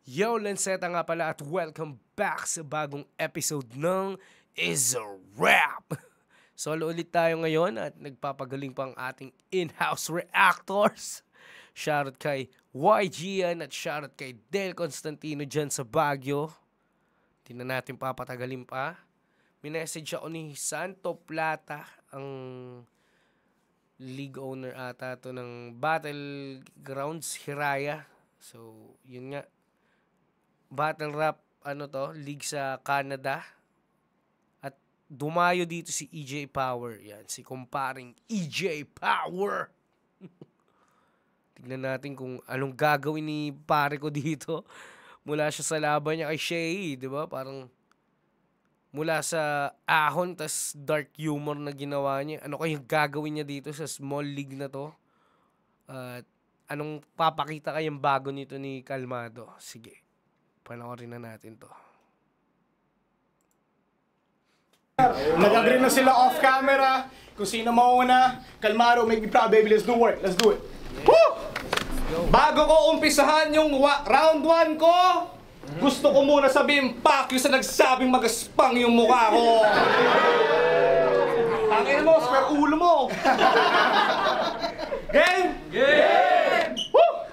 Yo, Lanceta nga pala at welcome back sa bagong episode ng Is a Rap. Solo ulit tayo ngayon at nagpapagaling pang ating in-house reactors. Shoutout kay YG at shoutout kay Del Constantino dyan sa Baguio. Tingnan natin papatagalin pa. Minessage ako ni Santo Plata, ang league owner ata to ng Battlegrounds Hiraya. So, yun nga. Battle rap, league sa Canada. At dumayo dito si EJ Power. Yan, si kumparing EJ Power. Tignan natin kung anong gagawin ni pare ko dito. Mula siya sa laban niya kay Shay, di ba? Parang mula sa ahon, tas dark humor na ginawa niya. Ano kayong gagawin niya dito sa small league na to? At anong papakita kayong bago nito ni Kalmado? Sige. Panoorin na natin to. Nag-agree na sila off camera. Kung sino mauna, Kalmado, make me proud, baby. Let's do work. Let's do it. Woo! Bago ko umpisahan yung round 1 ko, gusto ko muna sabihin, fuck you sa nagsabing magaspang yung mukha ko. Tangin mo, square ulo mo. Game? Game! Woo!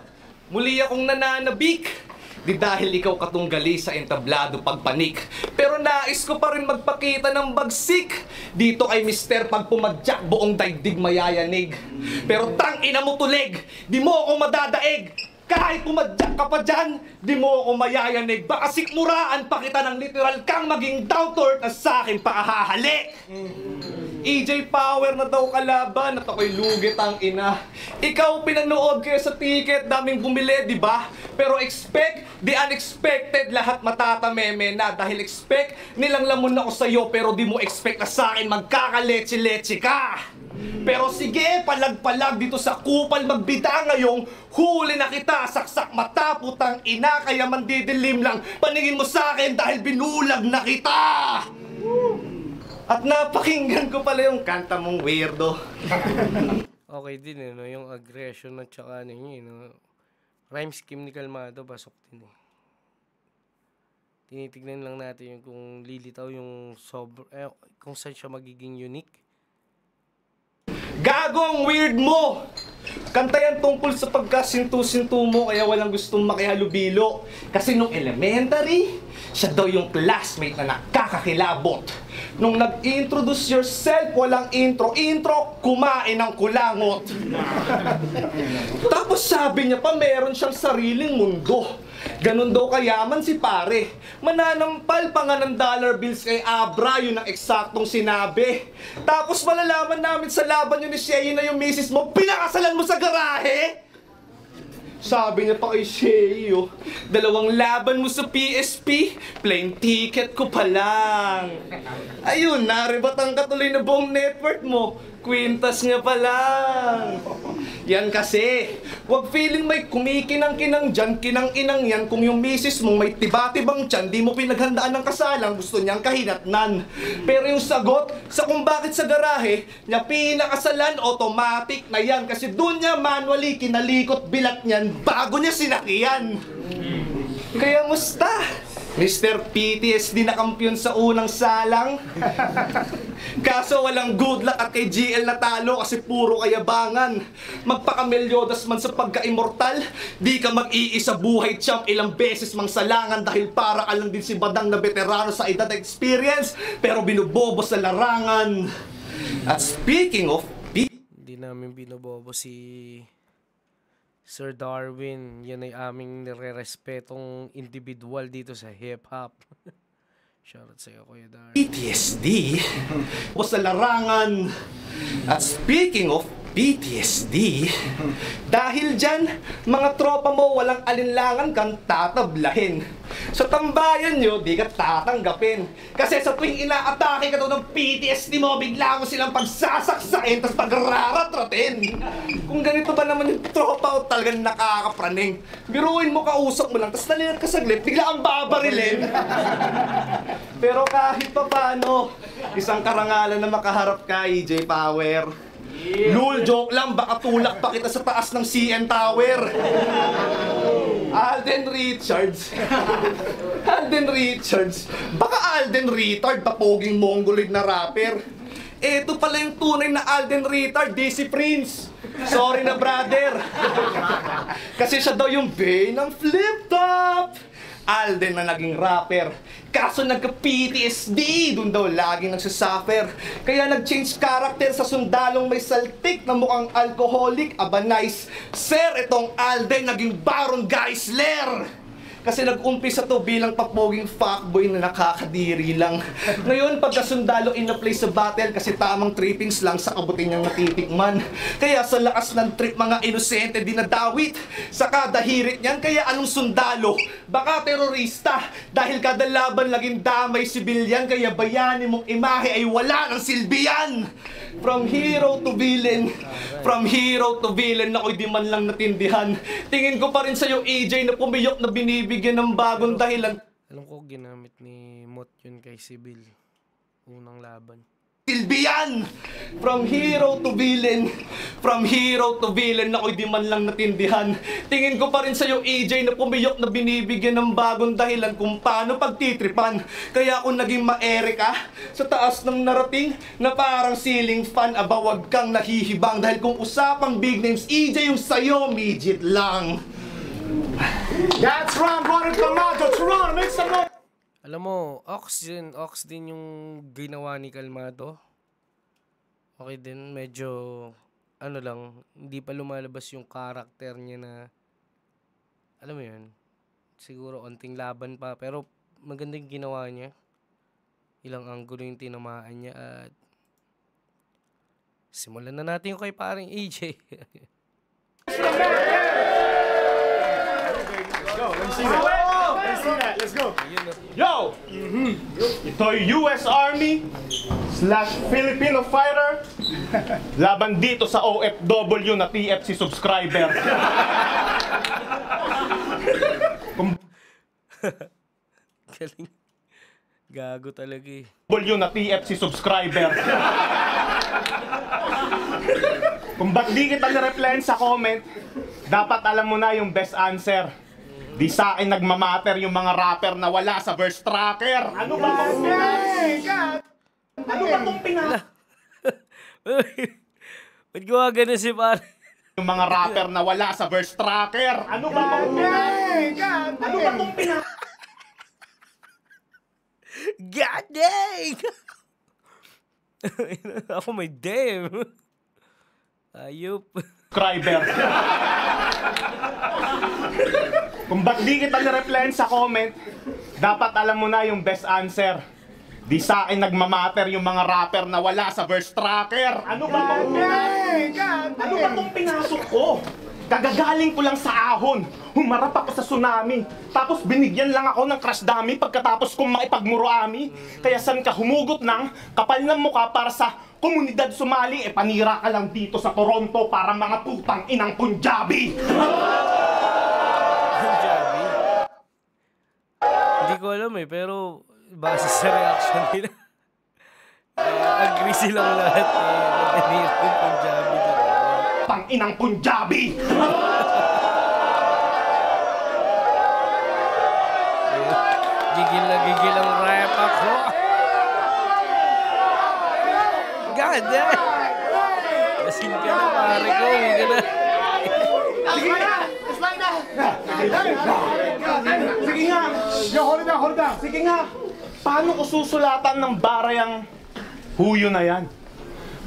Muli akong nananabik. Di dahil ikaw katunggali sa entablado pagpanik. Pero nais ko pa rin magpakita ng bagsik. Dito kay Mister pag pumadyak buong daigdig mayayanig. Pero tang ina mo tulig, di mo ako madadaig. Kahit pumadyak ka pa dyan, di mo ako mayayanig. Baka sikmuraan pa kita ng literal kang maging down to earth na sa akin pakahahali. EJ Power na daw kalaban at ako'y lugit ang ina. Ikaw pinanood kayo sa ticket, daming bumili, di ba? Pero expect the unexpected, lahat matatameme na. Dahil expect nilang lamon ako sa'yo, pero di mo expect na sa akin magkakaleche-leche ka. Pero sige, palag-palag dito sa kupal magbita ngayong huli na kita, saksak mata, putang ina, kaya mandidilim lang paningin mo sa akin dahil binulag na kita. At napakinggan ko pala yung kanta mong weirdo. Okay din yung aggression at saka rhyme scheme ni Kalmado, pasok din Tinitignan lang natin yung kung lilitaw yung kung saan siya magiging unique. Gagong weird mo! Kanta yan tungkol sa pagkasintu-sintu mo kaya walang gustong makihalubilo. Kasi nung elementary, siya daw yung classmate na nakakakilabot. Nung nag-introduce yourself, walang intro, kumain ng kulangot. Tapos sabi niya pa meron siyang sariling mundo. Ganun daw kayaman si pare. Mananampal pa nga ng dollar bills kay Abra, yun ang eksaktong sinabi. Tapos malalaman namin sa laban yun ni Shea na yung misis mo, pinakasalan mo sa garahe? Sabi niya pa kay Shea, dalawang laban mo sa PSP, plain ticket ko pa lang. Ayun, naribatang katuloy na buong net worth mo. Kwintas nga pa lang. Yan kasi, wag feeling may kumikinang-kinang dyan, kinang-inang yan kung yung misis mong may tiba-tibang tiyan, di mo pinaghandaan ng kasalang, gusto niyang kahinatnan. Pero yung sagot sa kung bakit sa garahe, niya pinakasalan, automatic na yan. Kasi doon niya manually kinalikot bilat niyan bago niya sinakyan. Kaya musta? Mr. PTSD na kampiyon sa unang salang. Kaso walang good luck at kay GL natalo kasi puro kayabangan. Magpakamelyodas man sa pagka-immortal, di ka mag-iisa buhay champ ilang beses mang salangan dahil para ka lang din si Badang na veterano sa edad at experience pero binubobo sa larangan. At speaking of Hindi namin binobobo si Sir Darwin. Yan ay aming nire-respetong individual dito sa hip-hop. Shoutout sa'yo, Kuya Darwin. PTSD o sa larangan. At speaking of PTSD, dahil dyan, mga tropa mo walang alinlangan kang tatablahin. Sa tambayan nyo, di ka tatanggapin. Kasi sa tuwing inaatake ka daw ng PTSD mo, bigla mo silang pagsasaksain, tapos pagraratratin. Kung ganito ba naman yung tropa o talagang nakakapraning, biruin mo, kausap mo lang, tapos nalinat ka saglit, bigla kang babarilin. Pero kahit pa paano, isang karangalan na makaharap ka, EJ Power. Lul, joke lang, baka tulak pa kita sa taas ng CN Tower. Alden Richards. Alden Richards. Baka Alden Retard, papoging mongoloid na rapper. Ito pala yung tunay na Alden Retard, DC Prince. Sorry na, brother. Kasi siya daw yung bay ng flip top. Alden na naging rapper. Kaso nagka-PTSD, dun daw laging nagsasuffer. Kaya nag-change character sa sundalong may saltik na mukhang alcoholic. Aba nice. Sir, itong Alden naging barangay slayer. Kasi nag-umpisa to bilang papoging fuckboy na nakakadiri lang. Ngayon, pagkasundalo in-apply sa battle kasi tamang trippings lang sa kabuti niyang natitikman. Kaya sa lakas ng trip, mga inosente dinadawit. Sa kada hirit niyan, kaya anong sundalo? Baka terorista. Dahil kada laban laging damay sibilyan, kaya bayani mong imahe ay wala ng silbiyan. From hero to villain. From hero to villain, ako'y di man lang natindihan. Tingin ko pa rin sa'yo, AJ, na pumiyok na binibigyan ng bagong dahilan. Alam ko ginamit ni Mot yun kay Sibil. Unang laban. Silbiyan! From hero to villain. From hero to villain, ako'y di man lang natindihan. Tingin ko pa rin sa'yo, AJ, na pumiyok na binibigyan ng bagong dahilan kung paano pagtitripan. Kaya ako naging ma-ere ka sa taas ng narating na parang ceiling fan. Aba, wag kang nahihibang dahil kung usapang big names, AJ yung sa'yo, midget lang. That's right, Ronald Camacho. Toronto, make some noise. Alam mo, Ox din yung ginawa ni Kalmado. Okay din, medyo, ano lang, hindi pa lumalabas yung karakter niya na, alam mo yun, siguro onting laban pa, pero magandang ginawa niya. Ilang anggulo yung tinamaan niya at simulan na natin yung kay paring AJ. Let's go. Yo! Ito yung US Army / Filipino fighter laban dito sa OFW na TFC subscriber. Galing. Gago talaga eh. W na TFC subscriber. Kung ba't di kita nireplyan sa comment, dapat alam mo na yung best answer. Di sa akin nagmamatter yung mga rapper na wala sa verse tracker. Ano ba itong Ano ba itong Ba't gawa ganun si pare? yung mga rapper na wala sa verse tracker? Ano ba itong Ano ba itong God dang! Ako may damn. Ayup. subscriber? Kung ba't di kita nireplyan sa comment, dapat alam mo na yung best answer. Di sa akin nagmamatter yung mga rapper na wala sa verse tracker. Ano ba itong Ano ba itong pinasok ko? Kagagaling ko lang sa ahon. Humarap ako sa tsunami. Tapos binigyan lang ako ng crash dummy pagkatapos kong maipagmuruami. Kaya san ka humugot ng kapal ng mukha para sa komunidad sumali? E panira ka lang dito sa Toronto para mga putang inang Punjabi. Punjabi? Hindi ko alam eh, pero base sa reaction nila, agree silang lahat eh. Natinira yung Punjabi dito. Pang inang Punjabi! Gigil ang rap ako. God damn! Kasing ka na pare ko, hindi ka na. Sige nga! Yo, hold down! Sige nga! Paano ko susulatan ng bara yung huyo na yan?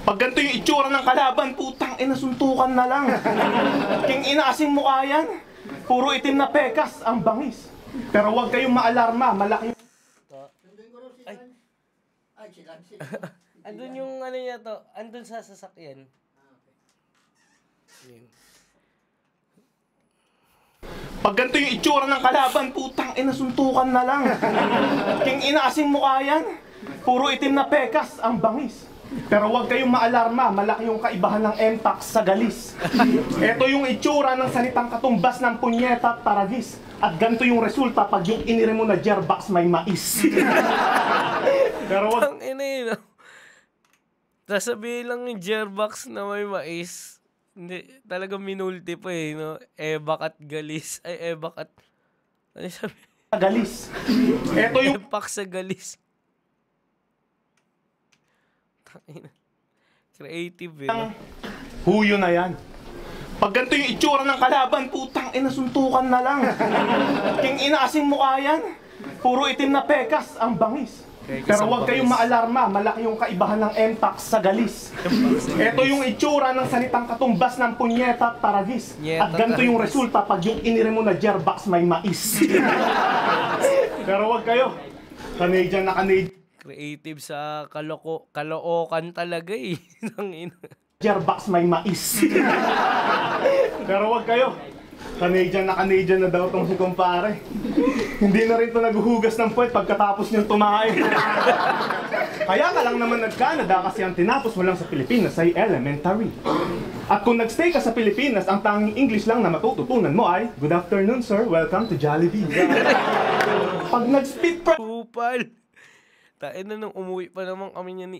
Pag ganito yung itsura ng kalaban, putang inasuntukan na lang. King inaasing mukha yan. Puro itim na pekas ang bangis. Pero huwag kayong maalarma, malaki. Andun yung ano niya to, andun sa sasakyan. Yun. Pag ganito yung itsura ng kalaban, putang inasuntukan na lang. King inaasing mukha yan. Puro itim na pekas ang bangis. Pero huwag kayong maalarma, malaki yung kaibahan ng MTAX sa galis. Ito yung itsura ng salitang katumbas ng punyeta at taragis. At ganito yung resulta pag yung inire mo na Jerbox may mais. Pero wag... Ang ina yun. Sasabihin lang yung Jerbox na may mais. Hindi, talagang minulti pa eh, no? Ebak at Galis. Ay, Ebak at... Ano sabi? Galis. Ito yung Epak sa Galis. Tangina. Creative eh, no? huyo na yan. Pag ganito yung itsura ng kalaban, putang ina, suntukan na lang. King ina, asing mukha yan. Puro itim na pekas ang bangis. Pero huwag kayong maalarma, malaki yung kaibahan ng MPAX sa Galis. Ito yung itsura ng salitang katumbas ng punyeta at taragis. At ganito yung resulta pag yung inire mo na Jerbox may mais. Pero huwag kayo, Canadian na Canadian. Creative sa kalookan talaga eh. Tangina. Jerbox may mais. Pero wag kayo. Canadian na daw tong si kumpare. Hindi na rin to naghuhugas ng puwet pagkatapos niyang tumae. Kaya ka lang naman nag-Canada kasi ang tinapos mo lang sa Pilipinas ay elementary. At kung nagstay ka sa Pilipinas, ang tanging English lang na matututunan mo ay, "Good afternoon, sir. Welcome to Jollibee." Pag nag-spit Kupal. Tain na nung umuwi pa naman kami niya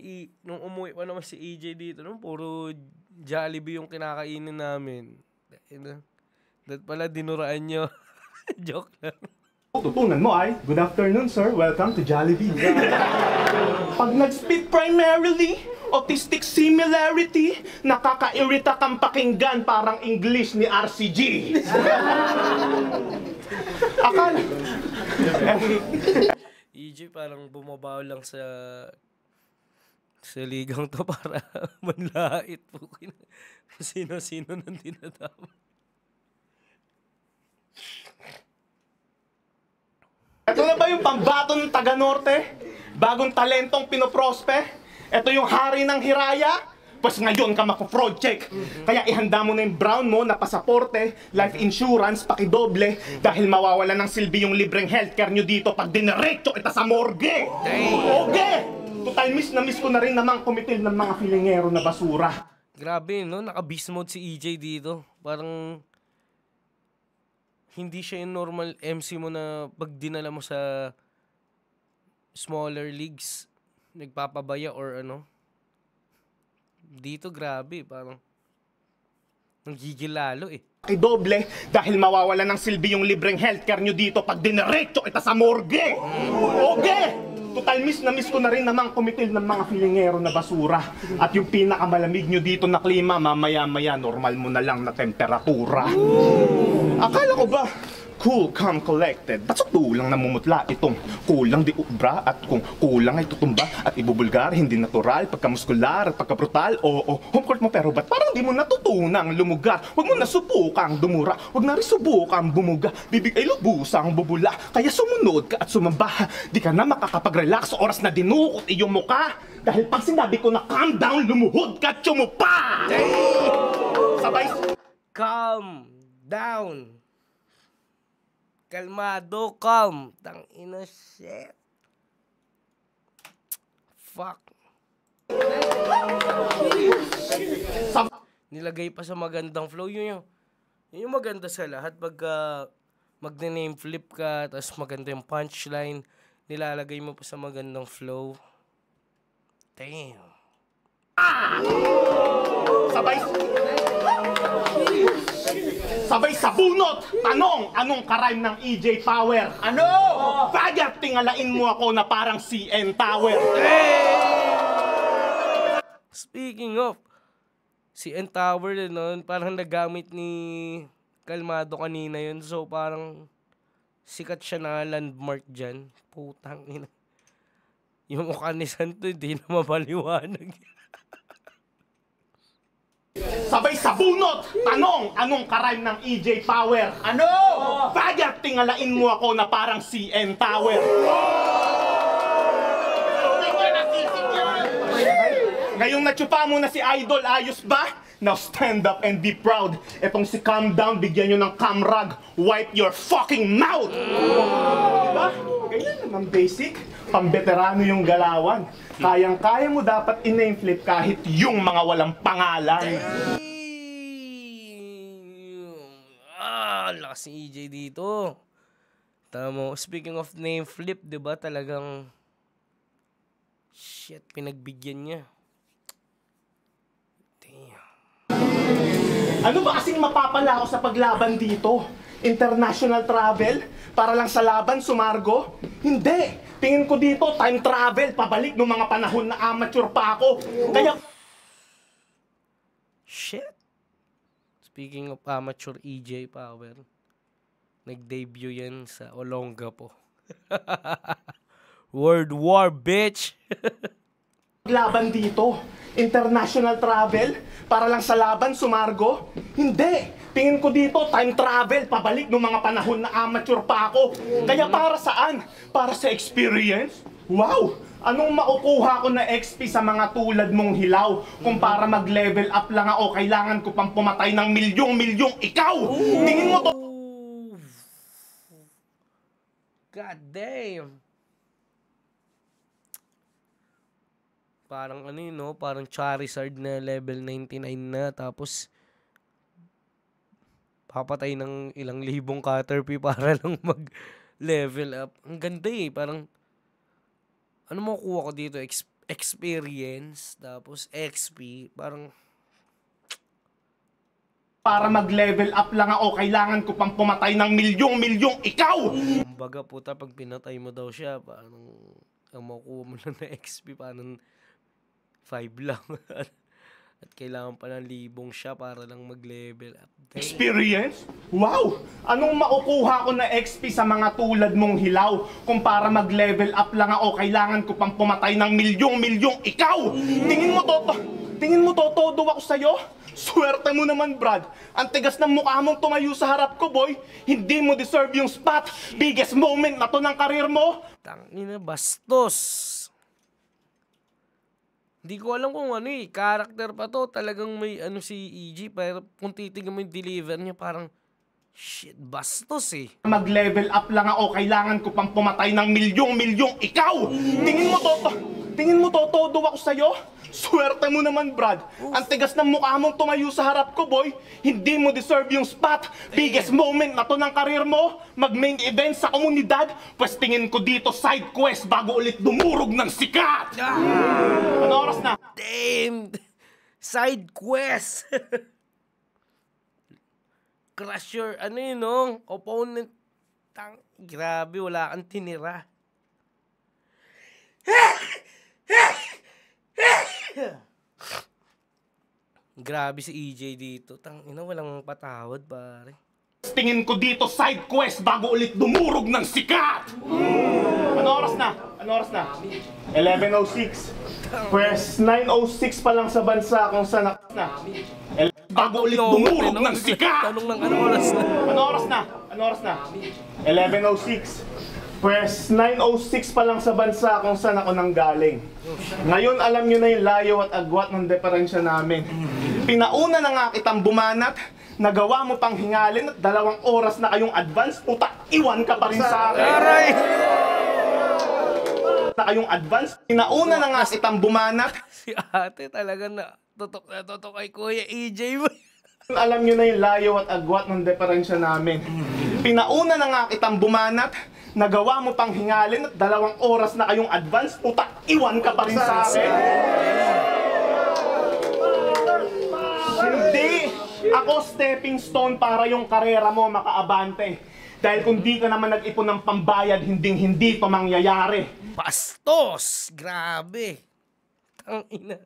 nung umuwi pa naman si EJ dito, nung puro Jollibee yung kinakainin namin. Tain na. Dahil pala dinuraan nyo. Joke lang. tutunan mo ay, "Good afternoon, sir. Welcome to Jollibee." Pag nag-spit primarily, autistic similarity, nakakairita kang pakinggan parang English ni RCG. Akala. EJ parang bumabaw lang sa ligang to para manlait po. Sino-sino nang dinadama. Ito na ba yung pambato ng taga-norte? Bagong talentong pinoprospe? Ito yung hari ng hiraya? Pues ngayon ka mako-project. Kaya ihanda mo na yung brown mo na pasaporte, life insurance, pakidoble, dahil mawawala ng silbi yung libreng healthcare nyo dito pag diniretso kita sa morgue. Okay! Total miss na miss ko na rin namang kumitil ng mga filingero na basura. Grabe, no? Naka-beast mode si EJ dito. Parang hindi siya yung normal MC mo na pag dinala mo sa smaller leagues, nagpapabaya or ano. Dito grabe, parang nanggigil lalo eh. Pakidoble, dahil mawawala ng silbi yung libreng healthcare nyo dito pag diniretso kita sa morgue. Okay! Total miss na miss ko na rin namang kumitil ng mga filingero na basura. At yung pinakamalamig nyo dito na klima, mamaya-maya normal mo na lang na temperatura. Akala ko ba, cool, calm, collected, ba't sa tulang namumutla itong kulang di ubra at kung kulang ay tutumba at ibubulgar, hindi natural, pagkamuskular at pagkabrutal, oo, home court mo pero ba't parang di mo natutunang lumugar? Huwag mo na subukang dumura, huwag na rin subukang bumuga, bibig ay lubusang bubula, kaya sumunod ka at sumamba, di ka na makakapag-relax sa oras na dinukot iyong muka, dahil pag sinabi ko na calm down, lumuhod ka at sumupa! Sabay! Calm down. Kalmado, calm. Tangina, shit. Fuck. Nilagay pa sa magandang flow. Yun yung maganda sa lahat. Pag magne-name flip ka, tapos maganda yung punchline, nilalagay mo pa sa magandang flow. Damn. Sabay sa bunot! Tanong, anong karime ng EJ Power? Ano? Bagat tingalain mo ako na parang CN Tower. Speaking of, CN Tower nun, parang nagamit ni Kalmado kanina yun. So parang sikat siya na landmark dyan. Putang ina. Yung mukha ni Santo, hindi na mapaliwanag. Sabay sa bunot! Tanong, anong karime ng EJ Power? Ano? Bagat tingalain mo ako na parang CN Tower. Ngayong natsupa mo na si Idol, ayos ba? Now stand up and be proud. Etong si calm down, bigyan nyo ng camrag. Wipe your fucking mouth! Diba? Ganyan naman basic. Pambeterano yung galawan. Kayang-kaya mo dapat i-name flip kahit yung mga walang pangalan. Lakas ni EJ dito. Tama. Speaking of name flip, diba talagang shit, pinagbigyan niya. Damn. Ano ba kasing mapapala ako sa paglaban dito? International travel? Para lang sa laban, sumargo? Hindi! Tingin ko dito, time travel, pabalik ng mga panahon na amateur pa ako. Kaya... Shit. Speaking of amateur EJ Power, nag-debut yan sa Olongapo. World War, bitch! Laban dito? International travel? Para lang sa laban, sumargo? Hindi! Tingin ko dito, time travel, pabalik ng mga panahon na amateur pa ako. Kaya para saan? Para sa experience? Wow! Anong makukuha ko na XP sa mga tulad mong hilaw? Kung para mag-level up lang ako, kailangan ko pang pumatay ng milyong-milyong ikaw! Tingin mo to... God damn! Parang ano yun, no? Parang Charizard na level 99 na, tapos papatay ng ilang libong Caterpie para lang mag-level up. Ang ganda eh, parang ano makukuha ko dito? Experience, tapos XP, parang para mag-level up lang ako, kailangan ko pang pumatay ng milyong-milyong ikaw! kumbaga puta, pag pinatay mo daw siya, parang ang makukuha mo lang na XP, parang 5 lang. At kailangan pa ng libong siya para lang mag-level up. Damn. Experience? Wow! Anong makukuha ko na XP sa mga tulad mong hilaw? Kung para mag-level up lang ako, kailangan ko pang pumatay ng milyong-milyong ikaw! Tingin mo todo ako sa'yo? Swerte mo naman, Brad. Ang tigas ng mukha mong tumayo sa harap ko, boy. Hindi mo deserve yung spot. Biggest moment na to ng karir mo. Tangina, bastos. Hindi ko alam kung ano eh. Character pa to. Talagang may ano si EG. Pero kung titignan mo yung deliver niya, parang shit, bastos eh. Mag-level up lang ako, kailangan ko pang pumatay ng milyong-milyong ikaw! Tingin mo todo ako sa'yo? Swerte mo naman, Brad. Ang tigas ng mukha mong tumayo sa harap ko, boy. Hindi mo deserve yung spot. Biggest moment na to ng karir mo. Mag-main event sa komunidad. Pwes tingin ko dito side quest bago ulit dumurog ng sikat. Ano oras na? Damn! Side quest! Crush your, ano yun, no? Opponent. Grabe, wala kang tinira. Grabe si EJ dito. Tangina, walang patawad, pare. Tingin ko dito side quest bago ulit dumurog ng sikat. Ano oras na? 11:06. Pwes 9:06 pa lang sa bansa kung saan na. Bago ulit dumurog ng sikat. Tanong ng ano oras na? Ano oras na? 11:06. Pwes 9:06 pa lang sa bansa kung saan ako nanggaling. Ngayon alam nyo na yung layo at agwat ng diferensya namin. Pinauna na nga kitang bumanat, nagawa mo pang hingalin at 2 oras na kayong advance, puta, iwan ka pa rin sa akin. Aray! Na kayong advance, pinauna na nga kitang bumanat. Si ate talaga na tutok kay Kuya EJ mo. Alam nyo na yung layo at agwat ng diferensya namin. Pinauna na nga kitang bumanat, nagawa mo pang hingalin at 2 oras na kayong advance, puta, iwan ka pa rin sa akin. Hindi! Ako stepping stone para yung karera mo makaabante. Dahil kung di ka naman nag-ipon ng pambayad, hindi to mangyayari. Bastos! Grabe! Tangina.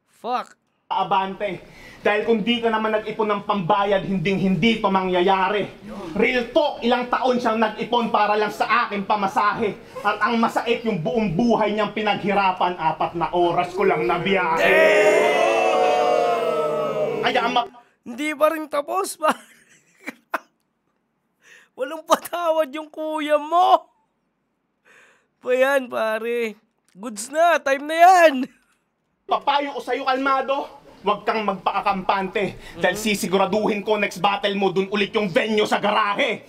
Fuck! Abante. Dahil kung di ka naman nag-ipon ng pambayad, hindi to mangyayari. Real talk, ilang taon siyang nag-ipon para lang sa akin pamasahe. At ang masait yung buong buhay niyang pinaghirapan, 4 na oras ko lang nabiyahe. Kaya Hindi pa rin tapos ba? Walang patawad yung kuya mo. Pa yan, pare. Goods na, time na yan. papayo ko sa'yo, kalmado. Huwag kang magpakakampante. Dahil sisiguraduhin ko next battle mo dun ulit yung venue sa garahe.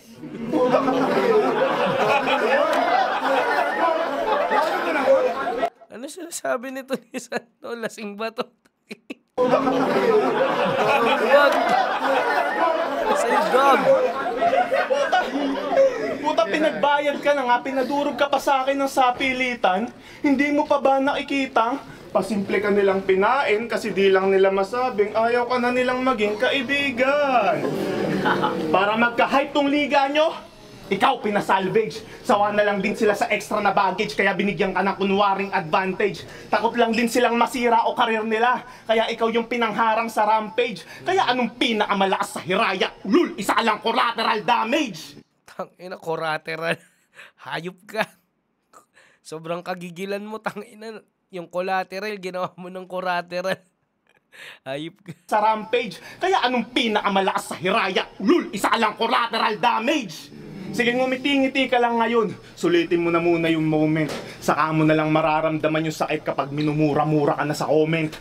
Ano sinasabi nito ni Santo? Lasing ba to? Wag! Say dog! Puta, pinagbayad ka na nga, pinadurog ka pa sa akin ng sapilitan. Hindi mo pa ba nakikita? Pasimple ka nilang pinain kasi di lang nila masabing ayaw ka na nilang maging kaibigan. Para magka-hype tong liga nyo, ikaw pinasalvage. Sawa na lang din sila sa extra na baggage kaya binigyan ka ng kunwaring advantage. Takot lang din silang masira o karir nila kaya ikaw yung pinangharang sa rampage. Kaya anong pinakamalakas sa hiraya? Lul, isa ka lang collateral damage. Tangina, collateral. Hayop ka. Sobrang kagigilan mo, tangina. Yung collateral, ginawa mo ng collateral. Hayop ka. Sa rampage, kaya anong pinakamalakas sa hiraya? Lul, isa ka lang collateral damage. Sige, ngumiti-ngiti ka lang ngayon. Sulitin mo na muna yung moment. Saka mo na lang mararamdaman yung sakit kapag minumura-mura ka na sa comment.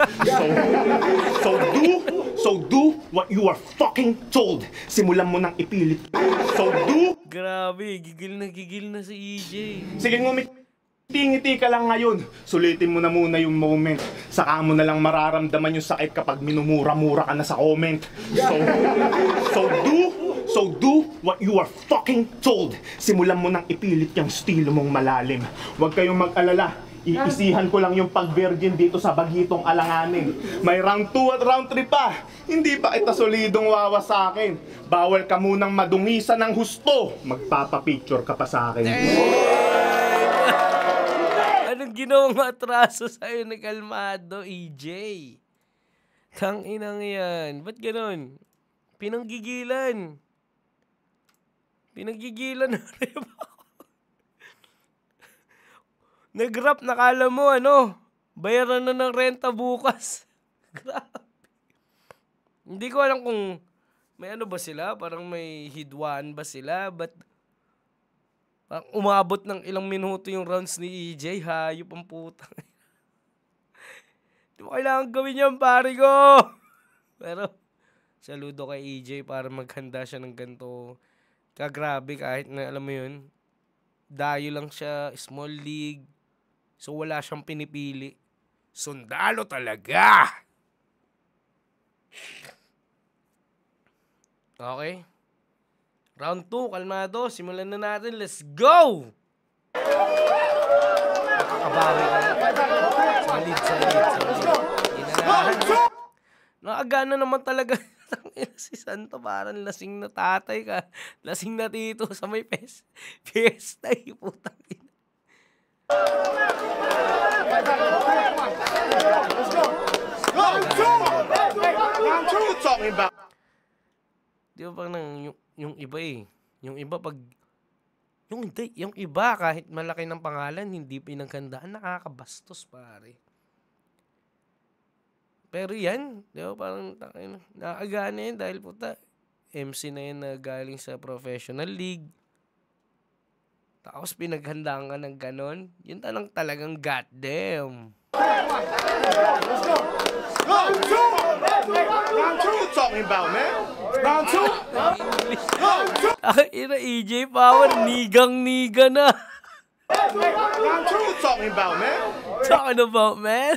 So do what you are fucking told. Simulan mo nang ipilit. So do. Grabe, gigil na si EJ. Sige, ngumiti-ngiti ka lang ngayon. Sulitin mo na muna yung moment. Saka mo na lang mararamdaman yung sakit kapag minumura-mura ka na sa comment. So do what you are fucking told. Simulan mo nang ipilit yung estilo mong malalim. Huwag kayong mag-alala. Iisihan ko lang yung pag-virgin dito sa bagitong alanganin. May round 2 at round 3 pa. Hindi pa kita solidong wawa sa akin. Bawal ka munang madungisan ng husto. Magpapapicture ka pa sa akin. Anong ginawang atraso sa'yo ni Kalmado, EJ? Tanginang yan. Ba't ganon? Pinanggigilan na rin ako. Nag-rap, nakala mo, bayaran na ng renta bukas. Grabe. Hindi ko alam kung may ba sila, parang may hidwaan ba sila, but umabot ng ilang minuto yung rounds ni EJ, hayop ang putang. Di mo kailangan gawin yan, pare ko. Pero, saludo kay EJ para maghanda siya ng ganito. Kagrabe, kahit na alam mo yun, dayo lang siya, small league, so wala siyang pinipili. Sundalo talaga! Okay. Round 2, kalmado. Simulan na natin. Let's go! Nakakabawi ka na. Solid. Nakagana naman talaga. Si Santo, parang lasing na tatay ka. Lasing na tito sa may fiesta. Putang ina. Di ba parang yung iba yung iba pag yung iba kahit malaki ng pangalan hindi pinaghandaan, nakakabastos pare. Pero yan, di ba parang nakagana yan dahil puta MC na yan na galing sa professional league. Tapos pinaghandaan ka ng ganon, yun talagang goddamn. Let's go! Round 2! Round 2 you talking about, man? Round 2? Round 2! Ina EJ Power, nigang-niga na. Round 2 you talking about, man? Talking about, man?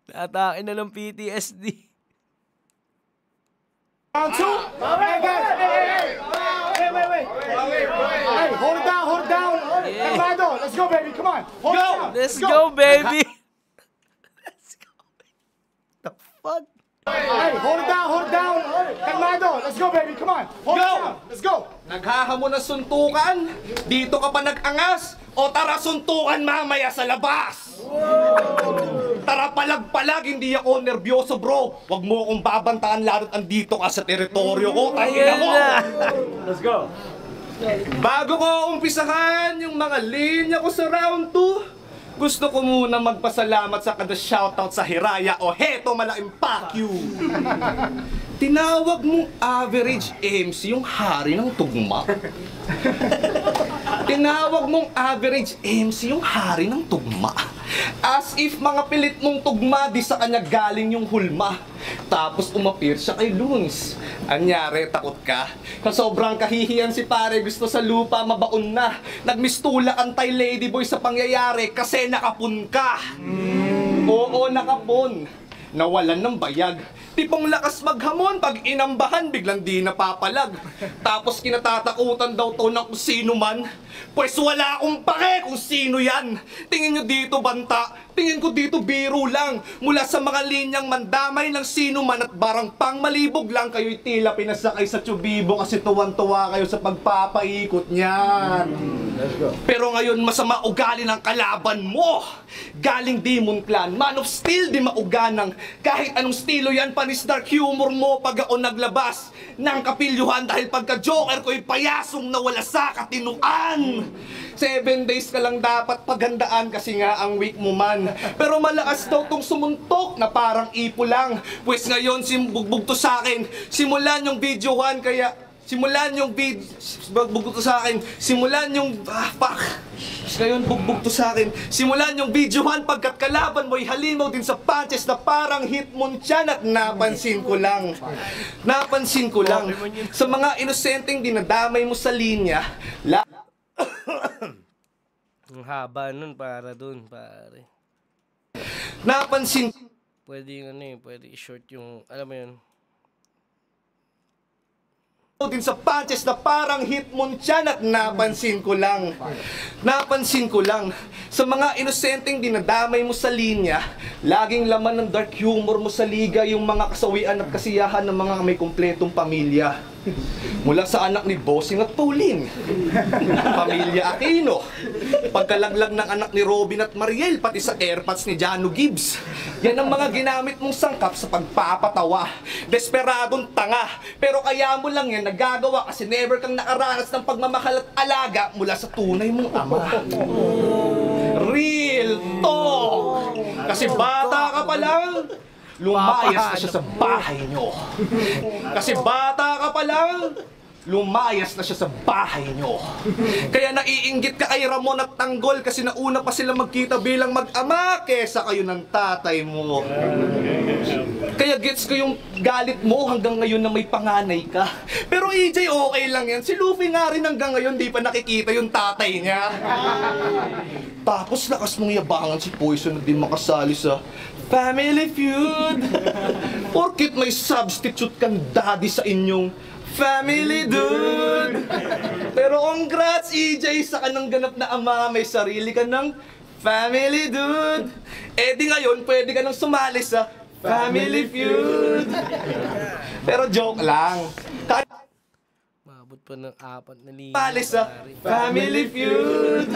Naatake na ng PTSD. Round 2? Hey, guys! Wait. Hey, hold it down. Yeah. Armando, let's go, baby. Come on. Hold it down. Let's go, baby. Let's go. The fuck? Hey, hold it down. Armando, let's go, baby. Come on. Hold it down. Let's go. Naghahamon na suntukan? Dito ka pa nag-angas? O tara suntukan mamaya sa labas? Tara palag, hindi ako nervyoso bro. Huwag mo akong babantaan lalo't andito ka sa teritoryo ko. Tahina mo. Let's go. Bago ko umpisahan yung mga linya ko sa round 2, gusto ko muna magpasalamat sa kada shoutout sa Hiraya o heto malaking fuck you. Tinawag mong average MC yung hari ng tugma. Tinawag mong average MC yung hari ng tugma. As if mga pilit mong tugma, di sa kanya galing yung hulma. Tapos umapir siya kay Luns. Anyari, takot ka? Sa sobrang kahihiyan si pare, gusto sa lupa mabaon na. Nagmistula antay ladyboy sa pangyayari kasi nakapun ka. Oo, nakapun. Nawalan ng bayag. Tipong lakas maghamon, pag inambahan, biglang di napapalag. Tapos kinatatakutan daw to ng kung sino man. Pues wala akong pake kung sino yan. Tingin nyo dito banta, tingin ko dito biro lang. Mula sa mga linyang mandamay ng sino man at barang pang malibog lang, kayo'y tila pinasakay sa tubibo kasi tuwan-tuwa kayo sa pagpapaikot niyan. Pero ngayon masama ugali ng kalaban mo. Galing Demon Clan, Man of Steel di mauganang. Kahit anong stilo yan, panis dark humor mo pag ako naglabas ng kapilyuhan dahil pagka-joker ko'y payasong nawala sa katinuan. 7 days ka lang dapat paghandaan kasi nga ang week mo man. Pero malakas daw tong sumuntok na parang ipo lang. Pues ngayon bugbog to sa akin. Simulan yung videohan kaya simulan yung bugbog to sa akin. Simulan yung ngayon bugbog to sa akin. Simulan yung videohan pagkat kalaban mo'y halimaw din sa punches na parang hit mo tiyan at napansin ko lang. Napansin ko lang. Sa mga inosenteng dinadamay mo sa linya, Ang haba nun para dun, pare. napansin Pwede yung ano eh, pwede i-short yung, alam mo yun. din sa punches na parang hit mo tiyan at napansin ko lang. Napansin ko lang. Sa mga inosenteng dinadamay mo sa linya, laging laman ng dark humor mo sa liga yung mga kasawian at kasiyahan ng mga may kumpletong pamilya. Mula sa anak ni Bossing at Pauline, Pamilya Aquino, pagkalaglag ng anak ni Robin at Mariel, pati sa airpods ni Jano Gibbs. Yan ang mga ginamit mong sangkap sa pagpapatawa. Desperadong tanga, pero kaya mo lang yan nagagawa kasi never kang nakaranas ng pagmamahal at alaga mula sa tunay mong ama. Real talk! Kasi bata ka pa lang, lumayas na siya sa bahay nyo. Kasi bata ka pa lang, lumayas na siya sa bahay nyo. Kaya naiinggit ka kay Ramon at Tanggol kasi nauna pa sila magkita bilang mag-ama kesa kayo ng tatay mo. Kaya gets ko yung galit mo hanggang ngayon na may panganay ka. Pero EJ, okay lang yan. Si Luffy nga rin hanggang ngayon di pa nakikita yung tatay niya. Tapos lakas mong yabangan si Poison na din makasali sa Family Feud. Porkit may substitute kang daddy sa inyong family, dude. Pero congrats, EJ, sa kanang ganap na ama. May sarili ka ng family, dude. Eh di ngayon, pwede ka nang sumali sa Family Feud. Pero joke lang. Maabot pa ng 4 na linya. Sumali sa Family Feud.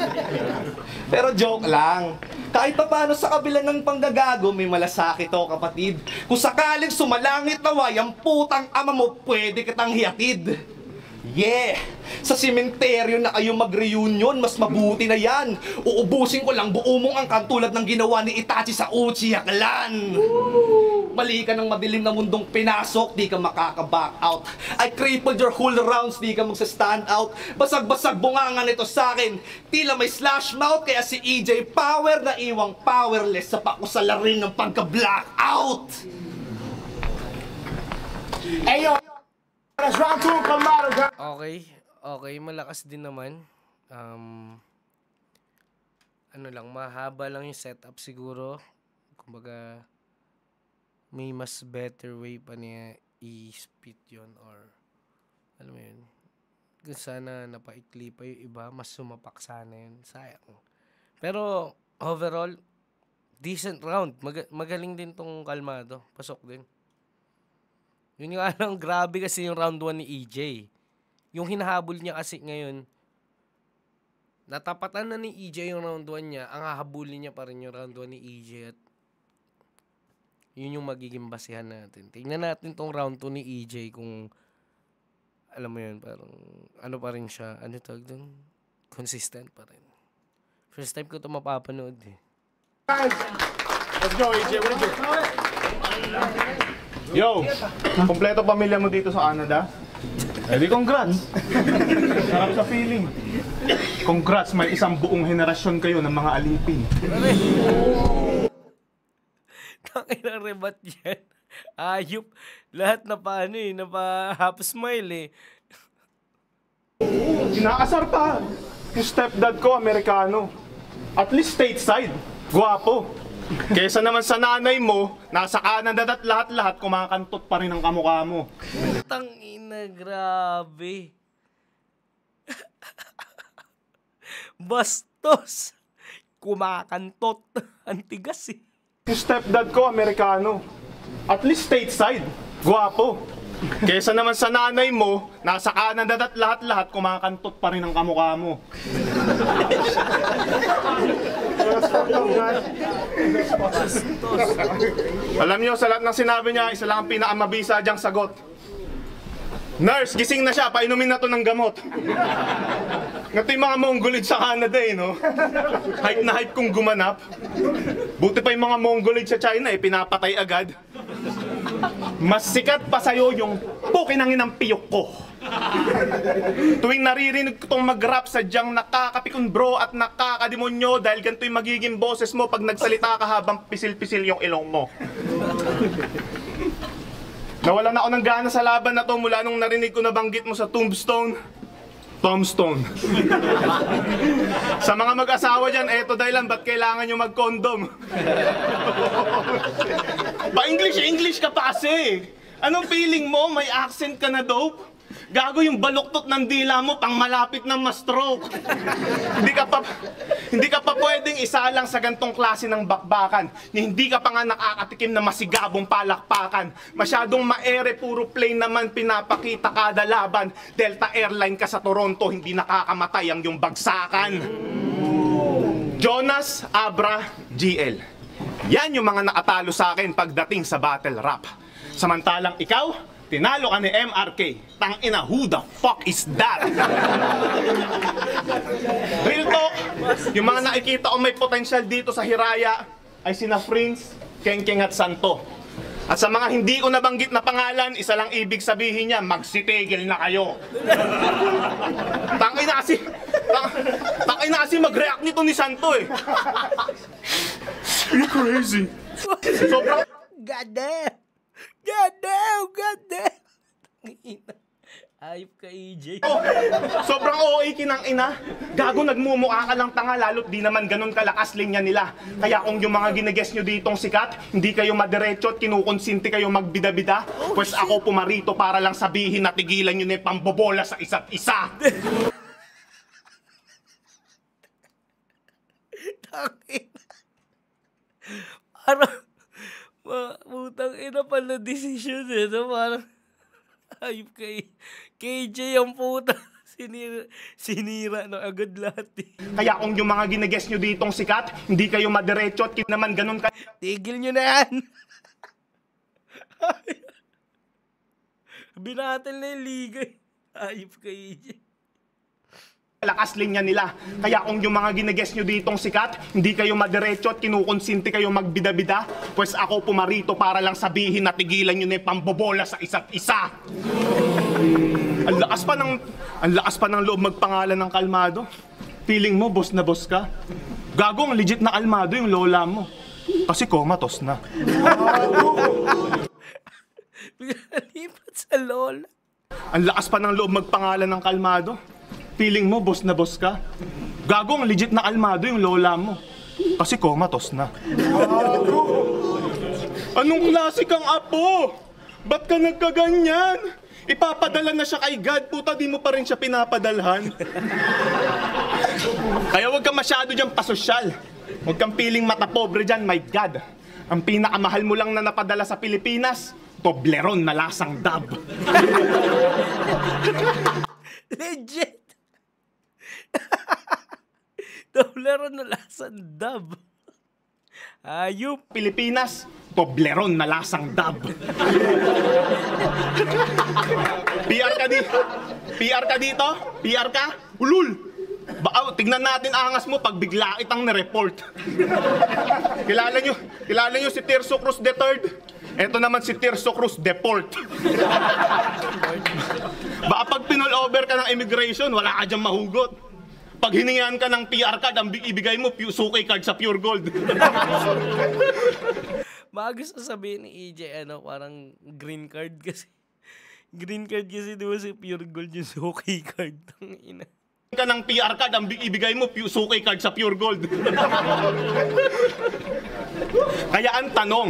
Pero joke lang. Kahit pa paano sa kabila ng panggagago, may malasakit to, kapatid. Kung sakaling sumalangit na ang putang ama mo, pwede kitang hiatid. Yeah! Sa sementeryo na kayo mag-reunion, mas mabuti na yan. Uubusin ko lang buo mong angkan tulad ng ginawa ni Itachi sa Uchiha Clan. Mali ka ng madilim na mundong pinasok, di ka makaka-back out. I crippled your whole rounds, di ka magsa-stand out. Basag-basag bungangan ito sa akin. Tila may slash mouth, kaya si EJ Power na iwang powerless sa pakusalarin ng pagka-blackout. Ayo! Round 2, kalmado ka! Okay, malakas din naman. Ano lang, mahaba lang yung setup siguro. Kumbaga, may mas better way pa niya i-spit yun or alam mo yun. Kung sana napaikli pa yung iba, mas sumapak sana yun. Sayang. Pero overall, decent round. Magaling din tong kalmado. Pasok din. Yun yung alang grabe kasi yung round 1 ni EJ. Yung hinahabol niya kasi ngayon, natapatan na ni EJ yung round 1 niya, ang hahabulin niya pa rin yung round 1 ni EJ at yun yung magiging basihan natin. Tingnan natin tong round 2 ni EJ kung alam mo yun, parang ano pa rin siya, ano tawag dun? Consistent pa rin. First time ko ito mapapanood eh. Let's go, AJ. What is it? Yo! Kompleto pamilya mo dito sa Canada? Eh di congrats! Sarap sa feeling. Congrats, may isang buong henerasyon kayo ng mga alipin. Tangina rebat yan. Ayup. Lahat na pa ano eh, na pa half smile eh. Inaasar pa. Yung stepdad ko, Amerikano. At least stateside. Guwapo. Kesa naman sa nanay mo, nasa kanan at lahat-lahat kumakantot pa rin ang kamukha mo. Tang ina, grabe. Bastos. Kumakantot. Ang tigas eh. Yung stepdad ko, Amerikano. At least stateside. Guwapo. Kesa naman sa nanay mo, nasa kanan at lahat-lahat kumakantot pa rin ang kamukha mo. Alam niyo, sa lahat ng sinabi niya, isa lang ang pinakamabisa diyang sagot. Nurse, gising na siya, painumin na to ng gamot. Ngato yung mga Mongolid sa Canada eh, no? Hype na hype kung gumanap. Buti pa yung mga Mongolid sa China eh, pinapatay agad. Mas sikat pa sa'yo yung pukinangin ng piyok ko. Tuwing naririnig ko tong mag-rap, sadyang nakakapikon bro at nakakademonyo dahil ganito yung magiging boses mo pag nagsalita ka habang pisil-pisil yung ilong mo. Nawalan ako ng gana sa laban na to mula nung narinig ko na banggit mo sa Tombstone. Sa mga mag-asawa dyan, eto dahilan, ba't kailangan nyo mag-condom? Pa-English ka pa kasi. Anong feeling mo? May accent ka na dope? Gago yung baluktot ng dila mo pang malapit na ma-stroke. Hindi ka pa pwedeng isa lang sa gantong klase ng bakbakan. Hindi ka pa nga nakakatikim na masigabong palakpakan. Masyadong maere, puro plain naman pinapakita kada laban. Delta Airline ka sa Toronto, hindi nakakamatay ang yung bagsakan. Jonas, Abra, GL. Yan yung mga nakatalo sa akin pagdating sa battle rap. Samantalang ikaw, tinalo ka ni MRK. Tangina, who the fuck is that? Real talk, yung mga nakikita ko may potential dito sa Hiraya ay sina Prince, Kengkeng at Santo. At sa mga hindi ko nabanggit na pangalan, isa lang ibig sabihin niya, magsitigil na kayo. Tangina kasi mag-react nito ni Santo eh. You're crazy. Sobrang... God damn. God damn. Ayop ka, EJ. Sobrang OA kinang ina. Gago, nagmumukha ka lang tanga, lalo't di naman ganun kalakas linya nila. Kaya kung yung mga ginagess nyo ditong sikat, hindi kayo madiretso at kinukonsinti kayo magbida-bida, pues ako pumarito para lang sabihin na tigilan nyo na yung pambobola sa isa't isa. Tangina. Parang, putang ina pala decision eh. So, parang, ayop kay KJ ang puta. Sinira na agad lahat eh. Kaya kung yung mga ginagess nyo ditong sikat, hindi kayo madiretso at naman ganun ka... Tigil nyo na yan. Binatal na yung liga eh. Ayop kay EJ. Lakas linya nila. Kaya kung yung mga ginagess nyo ditong sikat, hindi kayo madiretso at kinukonsinti kayo magbida-bida, pues ako pumarito para lang sabihin na tigilan nyo na yung pambobola sa isa't isa. Ang lakas pa ng loob magpangalan ng kalmado. Feeling mo, boss na boss ka? Gagong legit na kalmado yung lola mo. Kasi comatose na. Pinalipat sa lola. Ang lakas pa ng loob magpangalan ng kalmado. Feeling mo, boss na boss ka? Gagong legit na kalmado yung lola mo. Kasi comatose na. Anong klase kang apo? Ba't ka nagkaganyan? Ipapadala na siya kay God, puta, di mo pa rin siya pinapadalhan. Kaya huwag kang masyado dyan pasosyal. Huwag kang piling mata pobre dyan, my God. Ang pinakamahal mo lang na napadala sa Pilipinas, Toblerone na lasang dab. Legit. Toblerone na lasang dab. Ayup. Pilipinas, Toblerone na lasang dab. PR ka dito? PR ka? Ulul! Tignan natin angas mo pag bigla itang na-report. Kilala nyo si Tirso Cruz III? Eto naman si Tirso Cruz Deport. Baka pag pinol-over ka ng immigration, wala ka dyan mahugot. Pag hiningan ka ng PR card, ang ibigay mo, suki card sa Pure Gold. Gusto sabihin ni EJ, parang green card kasi. Green card kasi di ba si Pure Gold yung suki card. Tangina. ka ng PR card, ang ibigay mo, suki card sa Pure Gold. Kaya ang tanong,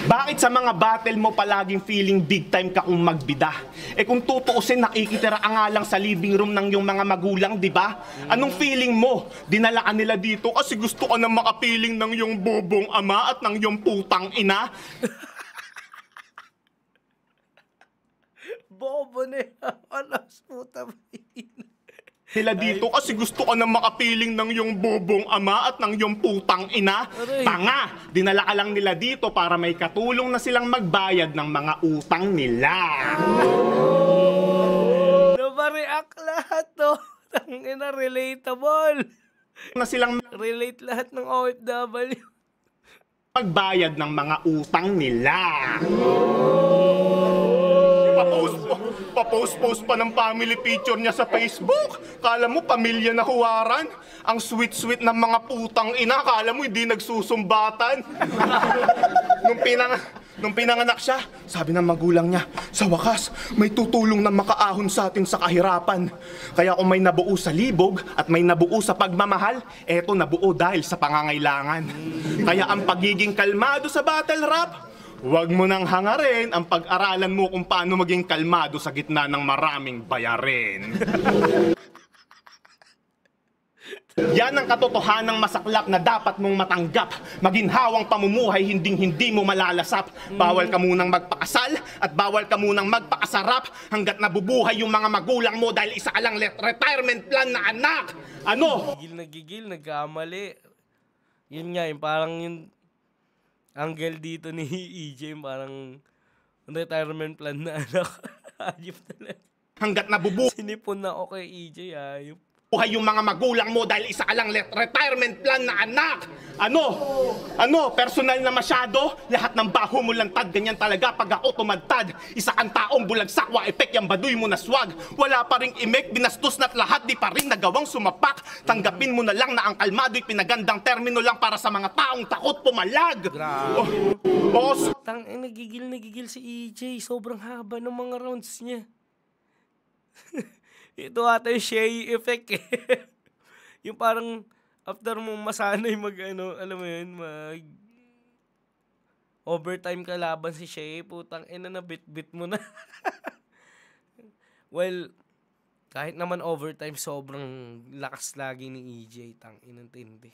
bakit sa mga battle mo palaging feeling big time ka kung magbida? Eh kung tutuusin, nakikitira nga lang sa living room ng yung mga magulang, di ba? Anong feeling mo? Dinala ka nila dito kasi gusto ka na makapiling ng yung bobong ama at ng yung putang ina? Bobo na yan. Alas, puta ba yun? Nila dito kasi gusto ka na makapiling ng yung bobong ama at ng yung putang ina. Aray. Tanga! Dinala ka lang nila dito para may katulong na silang magbayad ng mga utang nila. Nabareact lahat to. Tangina, relatable. Na silang Relate lahat ng OFW. magbayad ng mga utang nila. Papost pa ng family picture niya sa Facebook. Kala mo pamilya na huwaran. Ang sweet-sweet ng mga putang ina. Kala mo hindi nagsusumbatan. Nung pinanganak siya, sabi ng magulang niya, sa wakas, may tutulong na makaahon sa atin sa kahirapan. Kaya kung may nabuo sa libog at may nabuo sa pagmamahal, eto nabuo dahil sa pangangailangan. Kaya ang pagiging kalmado sa battle rap, huwag mo nang hangarin ang pag-aralan mo kung paano maging kalmado sa gitna ng maraming bayarin. Yan ang katotohanang masaklap na dapat mong matanggap. Maginhawang pamumuhay, hindi mo malalasap. Bawal ka munang magpakasal at bawal ka munang magpakasarap hanggat nabubuhay yung mga magulang mo dahil isa ka lang retirement plan na anak. Ano? Nagigil, nagkamali. Yun nga, yung parang yung angle dito ni EJ, parang retirement plan na anak. Ayop talaga. Hanggat nabubuhay Sinipon na ako kay EJ, ayop. yung mga magulang mo dahil isa ka lang retirement plan na anak. Ano? Personal na masyado? Lahat ng baho mo lantad, ganyan talaga pag ako tumantad. Isa kang taong bulagsak, wa-epek, yung baduy mo na swag. Wala pa ring imek, binastos na't lahat, di pa rin nagawang sumapak. Tanggapin mo na lang na ang kalmado'y pinagandang termino lang para sa mga taong takot pumalag. Grabe. Nagigil si EJ. Sobrang haba ng mga rounds niya. Ito ata yung Shea effect eh. Yung parang after mo masanay alam mo yun, overtime ka laban si Shea, putang ina na bit-bit mo na. Well, kahit naman overtime, sobrang lakas lagi ni EJ, tang inang tindi.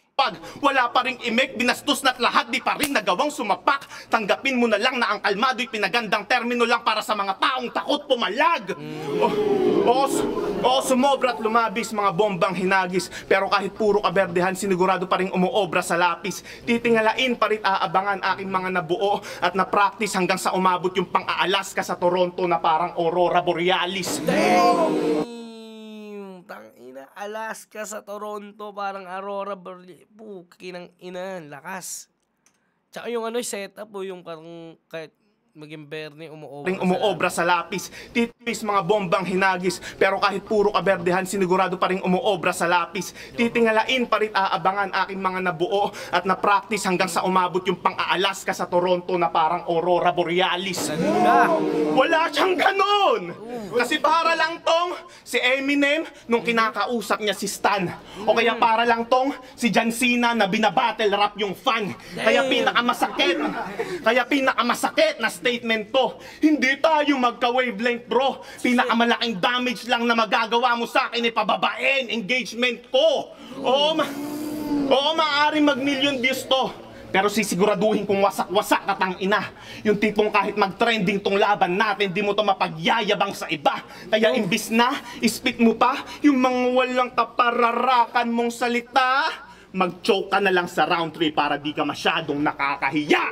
Wala pa ring imek, binastos na't lahat, di pa rin nagawang sumapak. Tanggapin mo na lang na ang kalmado'y pinagandang termino lang para sa mga taong takot pumalag. Sumobra't lumabis, mga bombang hinagis. Pero kahit puro kaberdehan, sinigurado pa rin umuobra sa lapis. Titingalain pa rin aabangan aking mga nabuo at na-practice hanggang sa umabot yung pang-Alaska sa Toronto na parang Aurora Borealis. Tangina, Alaska sa Toronto, parang Aurora Borealis. Kinang ina, lakas. Tsaka yung setup yung parang kahit maging Bernie, umuobra sa lapis. Titipis, mga bombang hinagis. Pero kahit puro kaberdehan, sinigurado pa rin umuobra sa lapis. Titingalain pa rin aabangan aking mga nabuo at na-practice hanggang sa umabot yung pang-Alaska sa Toronto na parang Aurora Borealis. Wala siyang ganon! Kasi para lang tong si Eminem nung kinakausap niya si Stan. O kaya para lang tong si John Cena na binabattle rap yung fan. Kaya pinakamasakit na statement to. Hindi tayo magka-wavelength, bro. Pinakamalaking damage lang na magagawa mo sa akin ay pababain engagement ko. Oo, maaaring mag-million views to. Pero sisiguraduhin kong wasak-wasak na tangina. Yung tipong kahit mag-trending tong laban natin, di mo to mapagyayabang sa iba. Kaya imbis na, ispit mo pa yung mga walang kapararakan mong salita, mag-choke ka na lang sa round 3 para di ka masyadong nakakahiya.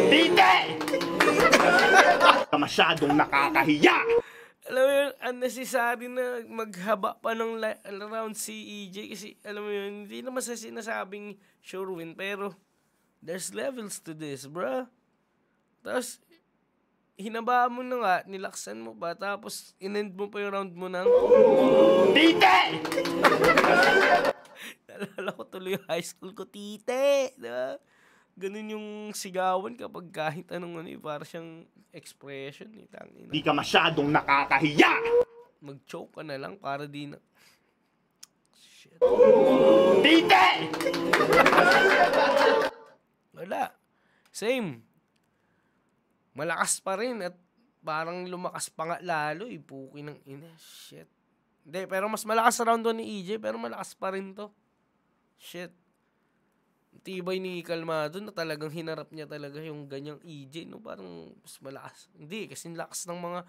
Tite! Masyadong nakakahiya. Alam mo yun, unnecessary na maghaba pa ng round si EJ kasi alam mo yun, hindi naman sa sinasabing sure win, pero there's levels to this, bro. Tapos, hinaba mo na nga, nilaksan mo pa, tapos inend mo pa yung round mo ng Tite! Nalala ko tuloy yung high school ko, tite! Diba? Ganun yung sigawan kapag kahit anong para siyang expression. Di ka masyadong nakakahiya! Mag-choke ka na lang para di na Shit. Tite! Wala. Same. Malakas pa rin at parang lumakas pa nga lalo. Puki ng ina. Shit. Hindi, pero mas malakas round 1 ni EJ, pero malakas pa rin to. Shit. Tibay ni Kalmado na talagang hinarap niya talaga yung ganyang EJ, no? Parang mas malakas. Hindi, kasi lakas ng mga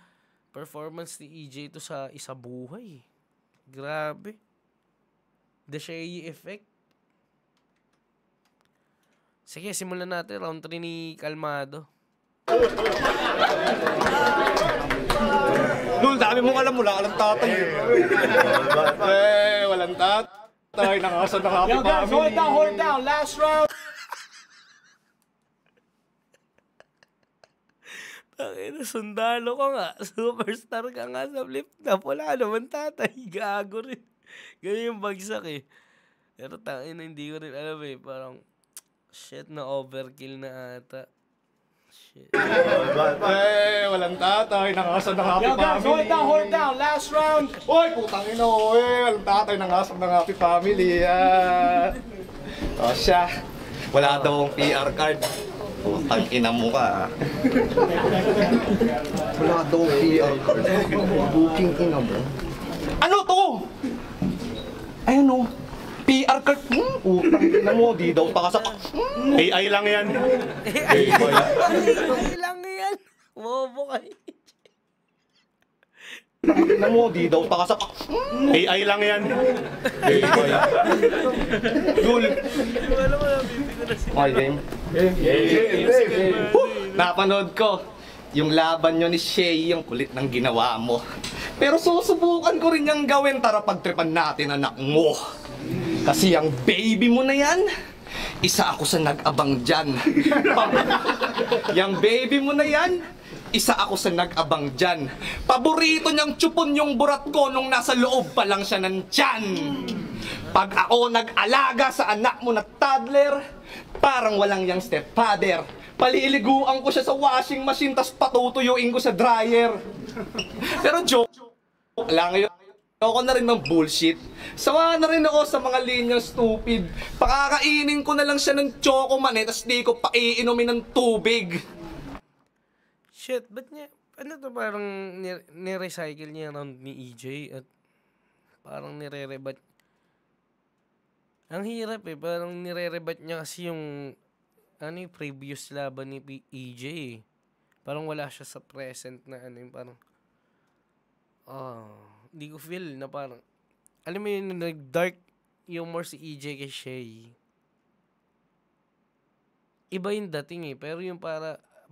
performance ni EJ to sa isa buhay. Grabe. The Shay effect. Sige, simulan natin. Round 3 ni Kalmado. Lul, dami mong alam, wala ka lang tatay. Walang tatay. Nakasad na happy family. Hold down. Last round. Tangina, sundalo ka nga. Superstar ka nga sa flip na. Wala naman tatay. Gago rin. Ganyan yung bagsak eh. Pero tangina, hindi ko rin alam eh. Parang, shit, na overkill na ata. Shit. Walang tatay. Nakasad na happy family. Hold down. Last round. Oy, putang ina, walang tatay. Nakasad na happy family. O siya. Wala daw ang PR card. Putang ina mo ka. Wala daw ang PR card. Booking ina mo. Ano to? Ayun o. PR card. Putang ina mo. Di daw pakasak. AI lang yan. Ay lang yan. Bobo kayo. Ina mo. Di daw pakasak. AI lang yan. Dul. Wala mo lang, bibi ko na si... Okay, game. Napanood ko. Yung laban nyo ni Shay, yung kulit ng ginawa mo. Pero susubukan ko rin yung gawin. Tara, pagtripan natin, anak mo. Kasi yung baby mo na yan, isa ako sa nag-abang dyan. Yung baby mo na yan, isa ako sa nag-abang dyan. Paborito niyang tsupon yung burat ko nung nasa loob pa lang siya ng tiyan. Pag ako nag-alaga sa anak mo na toddler, parang walang yang stepfather. Paliliguan ko siya sa washing machine, tas patutuyuin ko sa dryer. Pero joke lang ngayon. Ako na rin ng bullshit. Sawa na rin ako sa mga linyang stupid. Pakakainin ko na lang siya ng choco man tas di ko paiinumin ng tubig. Shit, ba't niya... Ano to, parang nirecycle niya round ni EJ at parang nire-rebat. Ang hirap eh, parang nire-rebat niya kasi yung ano yung previous laban ni EJ eh. Parang wala siya sa present na ano yung parang hindi ko feel na parang alam mo yung nag-dark humor si EJ kay Shay. Iba yung dating eh, pero yung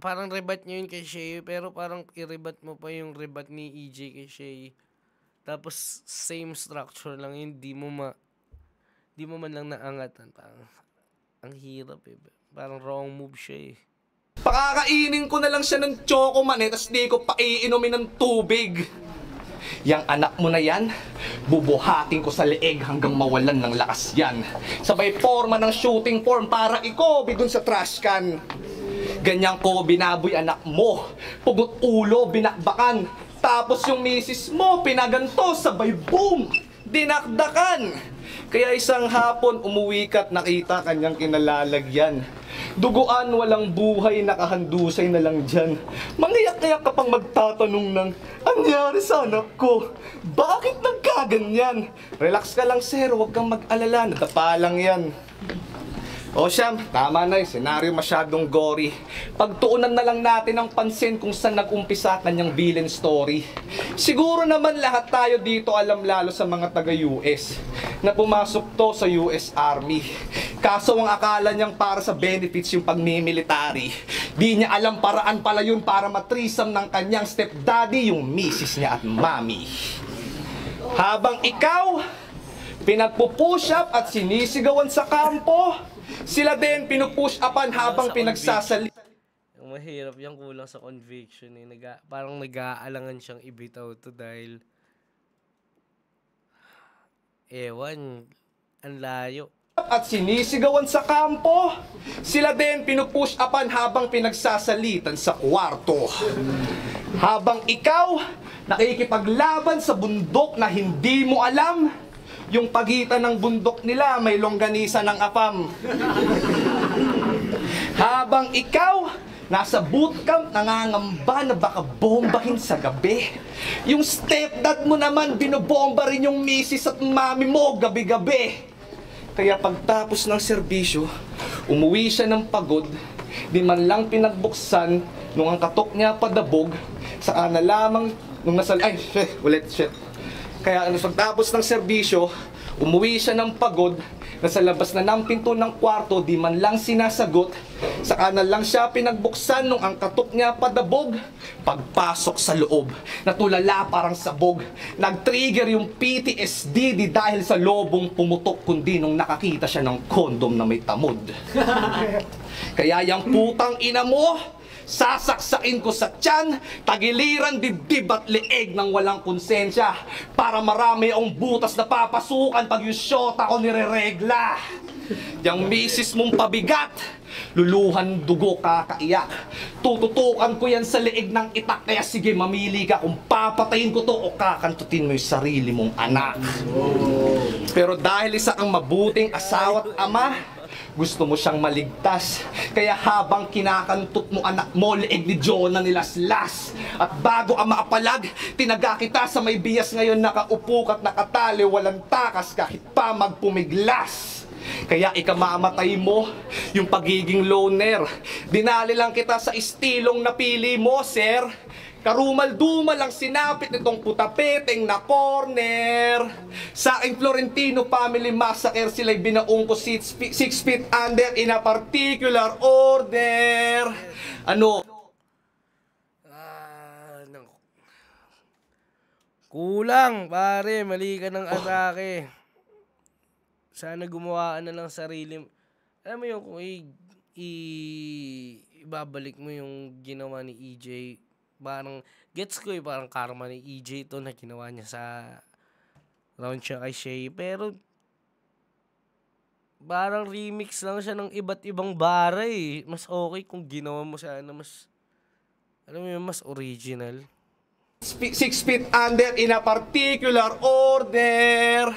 parang rebat niya yun kay Shay, pero parang i-rebat mo pa yung rebat ni EJ kay Shay. Tapos same structure lang yun, di mo man lang naangatan. Parang ang hirap eh. Parang wrong move siya eh. Pakakainin ko na lang siya ng choco man tas di ko paiinumin ng tubig. Yang anak mo na yan, bubuhatin ko sa leeg hanggang mawalan ng lakas yan. Sabay forma ng shooting form para ikobi dun sa trash can. Ganyan ko binaboy anak mo. Pugot ulo, binakbakan. Tapos yung misis mo, pinaganto, sabay boom! Dinakdakan! Kaya isang hapon umuwi ka't nakita kanyang kinalalagyan. Duguan, walang buhay, nakahandusay na lang dyan. Mangiyak-iyak ka pang magtatanong ng, anyari sa anak ko? Bakit nagkaganyan? Relax ka lang sir, huwag kang mag-alala, nadapa lang yan. O Siyam, tama na yung senaryo masyadong gory. Pagtuunan na lang natin ang pansin kung saan nag-umpisa kanyang villain story. Siguro naman lahat tayo dito alam lalo sa mga taga-US na pumasok to sa US Army. Kaso ang akala niyang para sa benefits yung pagmimilitary. Di niya alam paraan pala yun para matrisam ng kanyang stepdaddy yung misis niya at mami. Habang ikaw, pinagpo-push up at sinisigawan sa kampo, sila din pinupush upan habang pinagsasalita. Ang mahirap yung kulang sa conviction eh. Parang nag-aalangan siyang ibitaw to dahil ewan, ang layo. At sinisigawan sa kampo, sila din pinupush upan habang pinagsasalitan sa kwarto. Habang ikaw nakikipaglaban sa bundok na hindi mo alam, Yung pagitan ng bundok nila may longganisa ng apam. Habang ikaw nasa bootcamp nangangamba na baka bombahin sa gabi. Yung stepdad mo naman binobomba rin yung misis at mami mo gabi-gabi. Kaya pagtapos ng serbisyo, umuwi siya ng pagod, di man lang pinagbuksan nung ang katok niya padabog, saka na lamang nung Kaya pagtapos ng serbisyo, umuwi siya ng pagod, nasa labas na ng pinto ng kwarto, di man lang sinasagot, saka na lang siya pinagbuksan nung ang katok niya padabog. Pagpasok sa loob, natulala parang sabog, nag-trigger yung PTSD di dahil sa lobong pumutok, kundi nung nakakita siya ng kondom na may tamod. Kaya yung putang ina mo, sasaksain ko sa tiyan, tagiliran dibdib at leeg ng walang konsensya, para marami ang butas na papasukan pag yung syota ko nireregla. Yang misis mong pabigat, luluhan dugo kakaiyak, tututukan ko yan sa leeg ng itak, kaya sige mamili ka kung papatayin ko to o kakantutin mo yung sarili mong anak. Pero dahil isa kang mabuting asawa at ama, gusto mo siyang maligtas. Kaya habang kinakantot mo anak mo, leeg ni Jonah nilaslas. At bago ang maapalag, tinaga kita sa may bias ngayon, nakaupo at nakatali, walang takas kahit pa magpumiglas. Kaya ikamamatay mo yung pagiging loner. Dinali lang kita sa istilong napili mo, sir. Karumal-dumal ang sinapit nitong putapeteng na corner. Sa aking Florentino family massacre, sila'y binaong ko 6 feet under in a particular order. Ano? Kulang, pare. Mali ka ng atake. Sana gumawaan na lang sarili. Alam mo yung kung ibabalik mo yung ginawa ni EJ, parang gets ko parang karma ni EJ to na ginawa niya sa round siya kay Shay, pero parang remix lang siya ng iba't ibang bara eh. Mas okay kung ginawa mo sana mas, alam mo yun, mas original. 6 feet under in a particular order.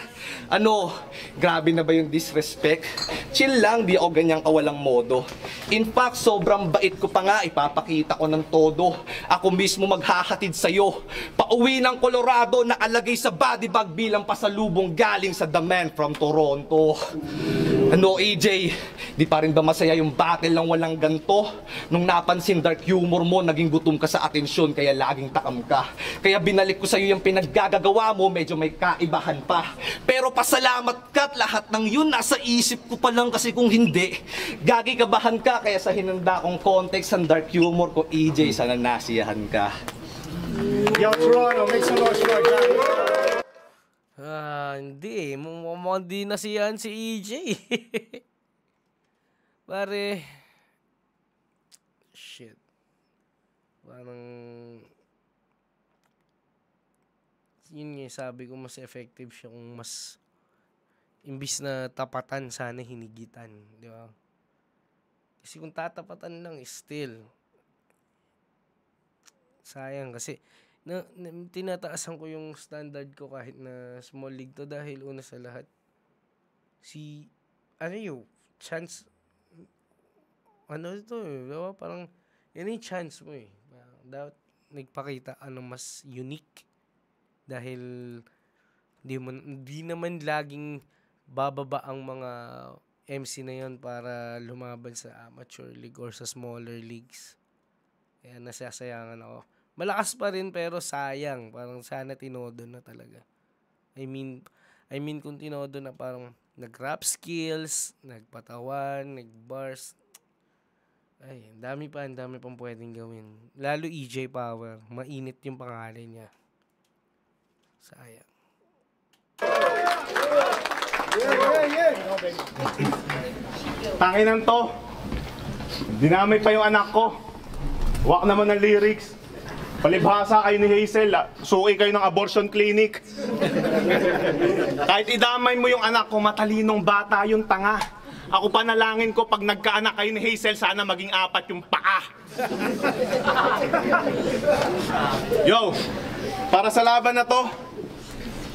Ano, grabe na ba yung disrespect? Chill lang, di ako ganyang kawalang modo. In fact, sobrang bait ko pa nga, ipapakita ko ng todo. Ako mismo maghahatid sa'yo pauwi ng Colorado, nakalagay sa body bag bilang pasalubong galing sa The Man from Toronto. Ano, AJ, di pa rin ba masaya yung battle ng walang ganto? Nung napansin dark humor mo, naging gutom ka sa atensyon, kaya laging takam ka. Kaya binalik ko sa'yo yung pinaggagawa mo, medyo may kaibahan pa. Pero pasalamat ka at lahat ng yun nasa isip ko pa lang, kasi kung hindi, gagikabahan ka. Kaya sa hinanda kong context ng dark humor ko, EJ, sana nasiyahan ka. Yo, Toronto, make some noise for our guy. Hindi eh. Mukhang di nasiyahan si EJ. Pare, shit. Parang, yun nga, sabi ko mas effective siya kung mas, imbis na tapatan, sana hinigitan. Di ba? Kasi kung tatapatan lang, still, sayang kasi, tinataasan ko yung standard ko kahit na small league to, dahil una sa lahat, chance, ito diba? Parang, yun yung chance mo eh. Dapat nagpakita mas unique. Dahil, di naman laging bababa ang mga MC na yun para lumaban sa amateur league or sa smaller leagues. Kaya nasasayangan ako. Malakas pa rin pero sayang. Parang sana tinodo na talaga. I mean kung tinodo na parang nag-rap skills, nagpatawan, nag-bars. Ay, ang dami pang pwedeng gawin. Lalo EJ Power. Mainit yung pangalan niya. Sayang. Tanginan to. Dinamay pa yung anak ko. Wak naman ng lyrics. Palibhasa kayo ni Hazel, suki kayo ng abortion clinic. Kahit idamay mo yung anak ko, matalinong bata yung tanga. Ako panalangin ko pag nagkaanak kayo ni Hazel, sana maging 4 yung paa. Yo, para sa laban na to,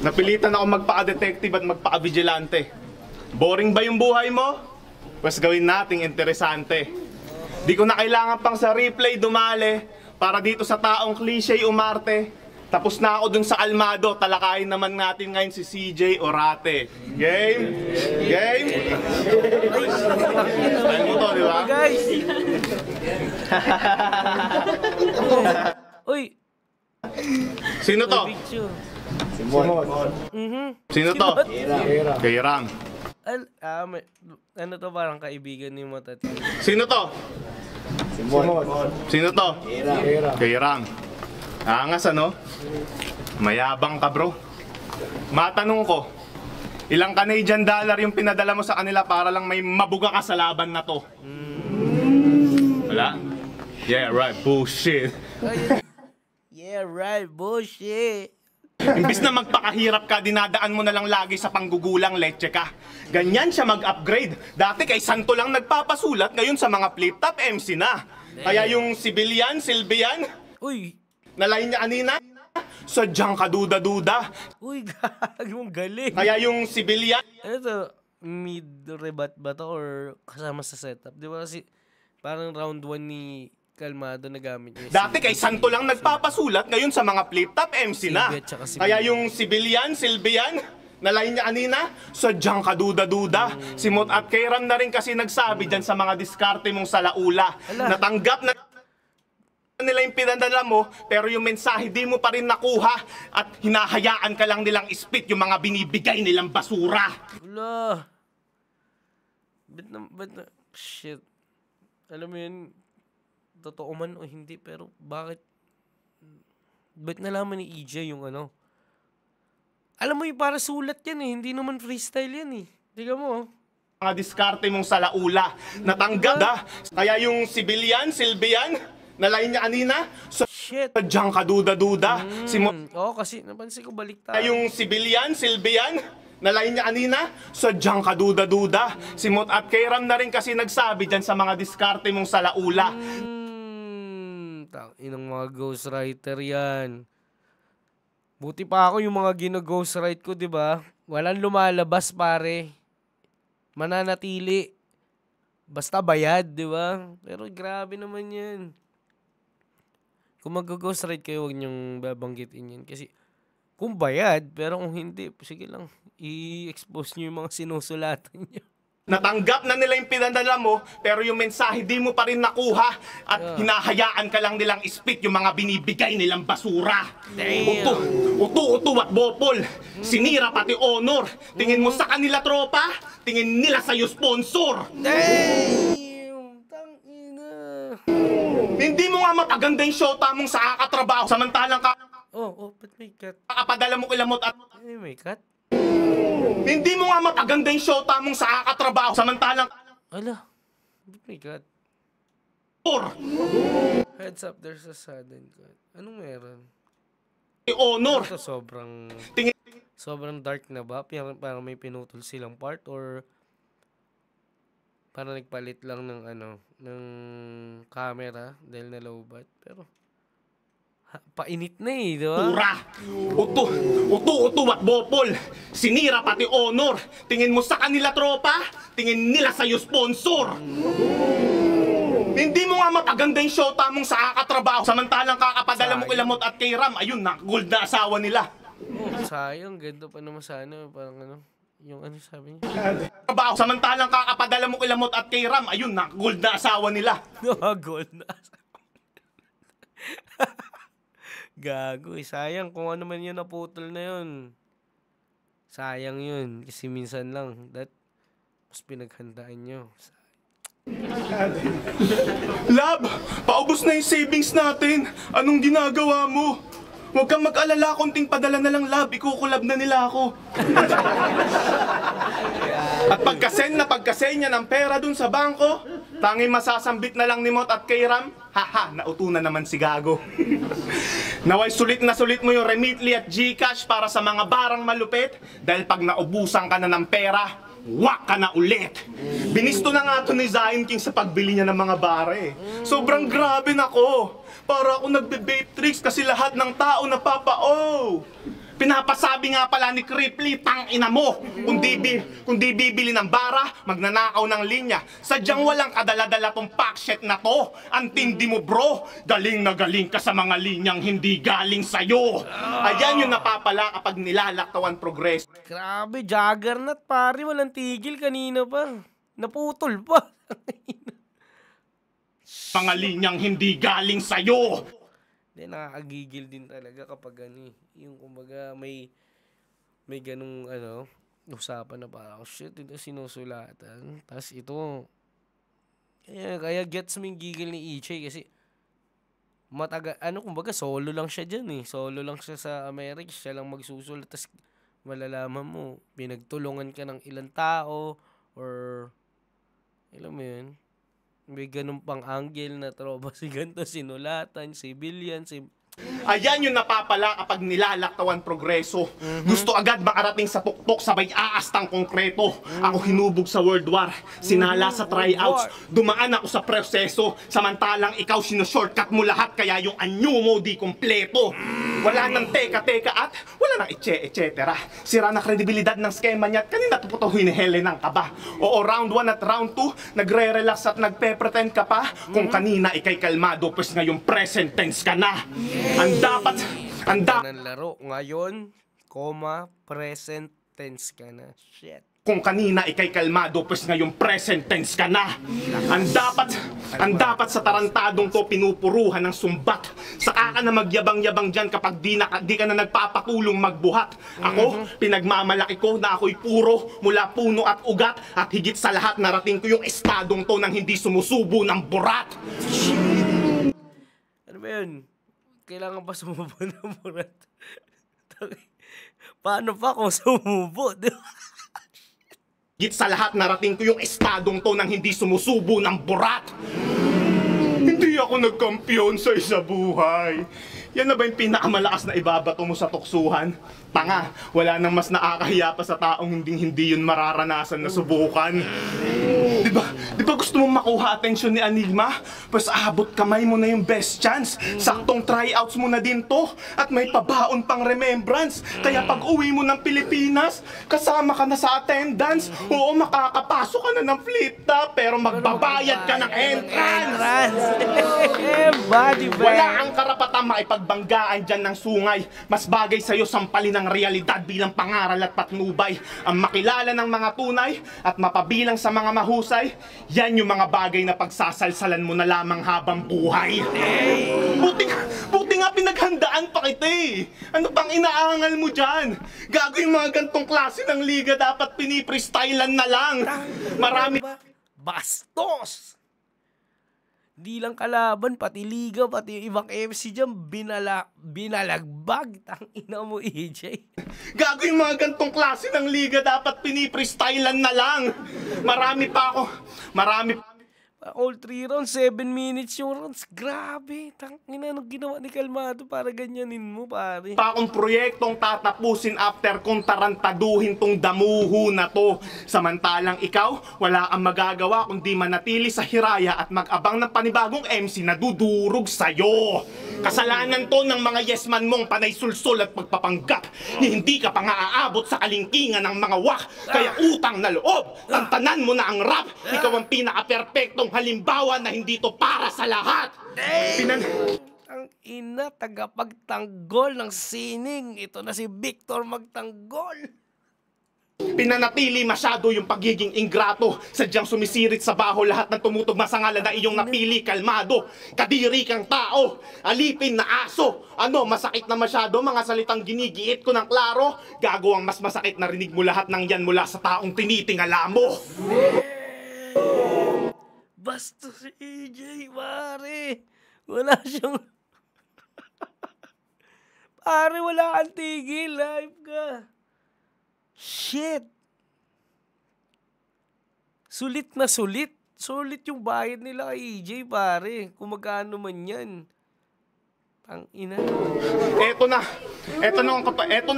Napilitan ako magpaka-detective at magpaka-vigilante. Boring ba yung buhay mo? Pues gawin nating interesante. Di ko na kailangan pang sa replay dumali para dito sa taong cliche umarte. Tapos na ako dun sa kalmado, talakayin naman natin ngayon si CJ Orate. Game? Game? Style mo to, di ba? Guys! Uy! Sino to? Picture. Sino to? Kay Ram. Ano to, parang kaibigan ni Motat. Sino to? Sino to? Kay Ram. Angas ano? Mayabang ka bro. Matanong ko, ilang Canadian dollar yung pinadala mo sa kanila para lang may mabuga ka sa laban na to? Wala? Yeah right, bullshit. Yeah, right, bullshit. Imbis na magpakahirap ka, dinadaan mo na lang lagi sa panggugulang leche ka. Ganyan siya mag-upgrade. Dati kay Santo lang nagpapasulat, ngayon sa mga flip-top MC na. Kaya yung civilian, Silvian, Uy! nalain niya kanina, sadyang kaduda-duda. Uy, gag mong galing. Kaya yung civilian, Ano to? Mid-rebat ba to or kasama sa setup? Di ba kasi parang round 1 ni Kalmado na gamit niya. dati kay Santo lang nagpapasulat, ngayon sa mga flip-top MC na. Silvia tsaka Kaya Silvia. yung civilian, Silvian, nalain niya kanina, sadyang kaduda-duda. Si Mot at Kairam na rin kasi nagsabi dyan sa mga diskarte mong salaula. Ala. Natanggap na nila yung pinadala mo, pero yung mensahe di mo pa rin nakuha at hinahayaan ka lang nilang spit yung mga binibigay nilang basura. Wala. Ba't na, shit. Alam mo yun, totoo man o hindi, pero ba't nalaman ni EJ yung ano? Alam mo yung para sulat yan eh, hindi naman freestyle yan eh. Tiga mo oh. Mga diskarte mong salaula. Natanggap na. Kaya yung civilian, Silvian, nalain niya kanina, Shit. sadyang kaduda-duda. Si Mot Oo, kasi napansin ko baliktad. yung civilian, Silvian, nalain niya kanina, sadyang kaduda-duda. Si Mot at Kairam na rin kasi nagsabi dyan sa mga diskarte mong salaula. Inang mga ghostwriter yan. Buti pa ako yung mga gino-ghostwrite ko, di ba? Walang lumalabas, pare. Mananatili. Basta bayad, di ba? Pero grabe naman yan. Kung mag-ghostwrite kayo, huwag niyong babanggitin yan. Kasi kung bayad, pero kung hindi, sige lang, i-expose niyo yung mga sinusulatan niyo. Natanggap na nila yung pinadala mo, pero yung mensahe di mo pa rin nakuha at hinahayaan ka lang nilang spit yung mga binibigay nilang basura. Uto at bopol. Sinira pati honor. Tingin mo sa kanila tropa, tingin nila sa'yo sponsor. Damn! Tangina! Hindi mo nga mapaganda yung shota mong sa kakatrabaho, samantalang Ba't may cut? kakapadala mo kilamot at Ay, may cut? hindi mo nga mapaganda yung shota mong sa kakatrabaho, samantalang Ala, ba't may cut? Heads up, there's a sudden cut. Anong meron? honor. Ito sobrang dark na ba? Parang may pinutol silang part or parang nagpalit lang ng ng camera dahil nalobat. Pero painit na eh, di ba? Pura! Uto at bopol. Sinira pati honor. Tingin mo sa kanila tropa, tingin nila sa'yo sponsor. Hindi mo nga mapaganda yung shota mong sa kakatrabaho, samantalang kakapadala mo kilamot at Kairam, ayun na, gold na asawa nila. Sayang, ganda pa naman sana. Parang yung sabi niya? Trabaho, samantalang kakapadala mo kilamot at Kairam, ayun na, gold na asawa nila. Gold na. Gago eh. Sayang kung ano man yun naputol na yun. Sayang yun. Kasi minsan lang. Mas pinaghandaan nyo. Lab, paubos na yung savings natin. Anong ginagawa mo? Huwag kang mag-alala, konting padala na lang, Lab. Ikukulab na nila ako. At pagkasend niya ng pera dun sa bangko, tanging masasambit na lang ni Mot at Kairam, haha, nauto na naman si Gago. Naway sulit na sulit mo yung Remitly at Gcash para sa mga barang malupit, dahil pag naubusan ka na ng pera, wak ka na ulit. Binisto na nga to ni Zion King sa pagbili niya ng mga bare. Sobrang grabe na ko. Para ako nagbe-vape tricks kasi lahat ng tao napapa-oh. Pinapasabi nga pala ni Cripply, tang-ina mo. Kung di bibili ng bara, magnanakaw ng linya. Sadyang walang kadala-dala tong packshit na to. Antindi mo bro, galing na galing ka sa mga linyang hindi galing sa'yo. Ayan yung napapala kapag nilalaktawan progress. Grabe, juggernaut pare, walang tigil kanina pa. Naputol pa. Mga linyang hindi galing sa'yo. Hindi, nakakagigil din talaga kapag yung kumbaga may ganung usapan na parang, oh, shit, ito sinusulatan. Tapos ito, kaya gets mo yung gigil ni Iche kasi kumbaga solo lang siya dyan eh. Solo lang siya sa America, siya lang magsusulat. Tapos malalaman mo, pinagtulungan ka ng ilang tao or, alam mo yun, may ganun pang angle na tropa si ganito, sinulatan, civilian, Ayan yung napapala kapag nilalaktawan progreso. Gusto agad makarating sa tuktok sabay aastang konkreto. Ako hinubog sa World War, sinala sa tryouts, dumaan ako sa proseso. Samantalang ikaw sinushortcut mo lahat kaya yung anyo mo di kompleto. Wala nang teka-teka at wala nang etc. Sira na kredibilidad ng skema niya at kanina tuputuhin ni Helen ng kaba. Oo, round 1 at round 2, nagre-relax at nagpe-pretend ka pa. Kung kanina ikay kalmado, pues ngayon present tense ka na. Ang dapat ng laro ngayon, present tense ka na. Shit. Kung kanina ikay kalmado, pues ngayon present tense ka na. Ang dapat sa tarantadong to pinupuruhan ng sumbat. Saka ka na magyabang-yabang dyan kapag di ka na nagpapatulong magbuhat. Ako, pinagmamalaki ko na ako'y puro mula puno at ugat. At higit sa lahat, narating ko yung estadong to nang hindi sumusubo ng burat. Ano ba yun? Kailangan pa sumubo ng burat? Paano pa kung sumubo? Higit sa lahat, narating ko yung estadong to nang hindi sumusubo ng burat. Hindi ako nagkampiyon sa isa buhay. Yan na ba yung pinakamalakas na ibabato mo sa tuksuhan? Tanga, wala nang mas nakakahiya pa sa taong hindi yun mararanasan na subukan. Di ba gusto mong makuha atensyon ni Enigma? Pues abot kamay mo na yung best chance. Saktong tryouts mo na din to. At may pabaon pang remembrance. Kaya pag uwi mo ng Pilipinas, kasama ka na sa attendance. Oo, makakapasok ka na ng flip top, pero magbabayad ka ng entrance. Body bag. Wala ang karapatang maipagbanggaan dyan ng sungay. Mas bagay sa'yo sampalin ng realidad bilang pangaral at patnubay. Ang makilala ng mga tunay at mapabilang sa mga mahusay, yan yung mga bagay na pagsasalsalan mo na lamang habang buhay. Buti nga pinaghandaan pa kita eh. Ano pang inaangal mo dyan? Gago yung mga gantong klase ng liga dapat piniprestylan na lang. Marami bastos! Di lang kalaban, pati liga, pati yung ibang FC dyan, binalagbag. Tangina mo, EJ. Gago yung mga gantong klase ng liga dapat piniprestylan na lang. Marami All 3 rounds, 7 minutes yung rounds. Grabe. Tangina, anong ginawa ni Kalmado para ganyanin mo, pare? Pa akong proyektong tatapusin after kong tarantaduhin tong damuho na to. Samantalang ikaw, wala kang magagawa kundi manatili sa hiraya at mag-abang ng panibagong MC na dudurog sa'yo. Kasalanan to ng mga yesman mong panay sulsol at pagpapanggap. Hindi ka pa nga aabot sa kalingkingan ng mga wak. Kaya utang na loob, tantanan mo na ang rap. Ikaw ang pinaka-perfectong halimbawa na hindi to para sa lahat. Ang ina, tagapagtanggol ng sining. Ito na si Victor magtanggol. Pinanatili masyado yung pagiging ingrato. Sadyang sumisirit sa baho lahat ng tumutugma sa ngalan na iyong napili. Kalmado, kadiri kang tao, alipin na aso. Ano, masakit na masyado mga salitang ginigiit ko ng klaro. Gago ang mas masakit na rinig mo lahat ng yan mula sa taong tinitingala mo. Basta si EJ, pare. Wala siyang... Pare, wala kang tigil. Live ka. Shit. Sulit na sulit. Sulit yung bayad nila kay EJ, pare. Kung magkano man yan. Tangina. Eto na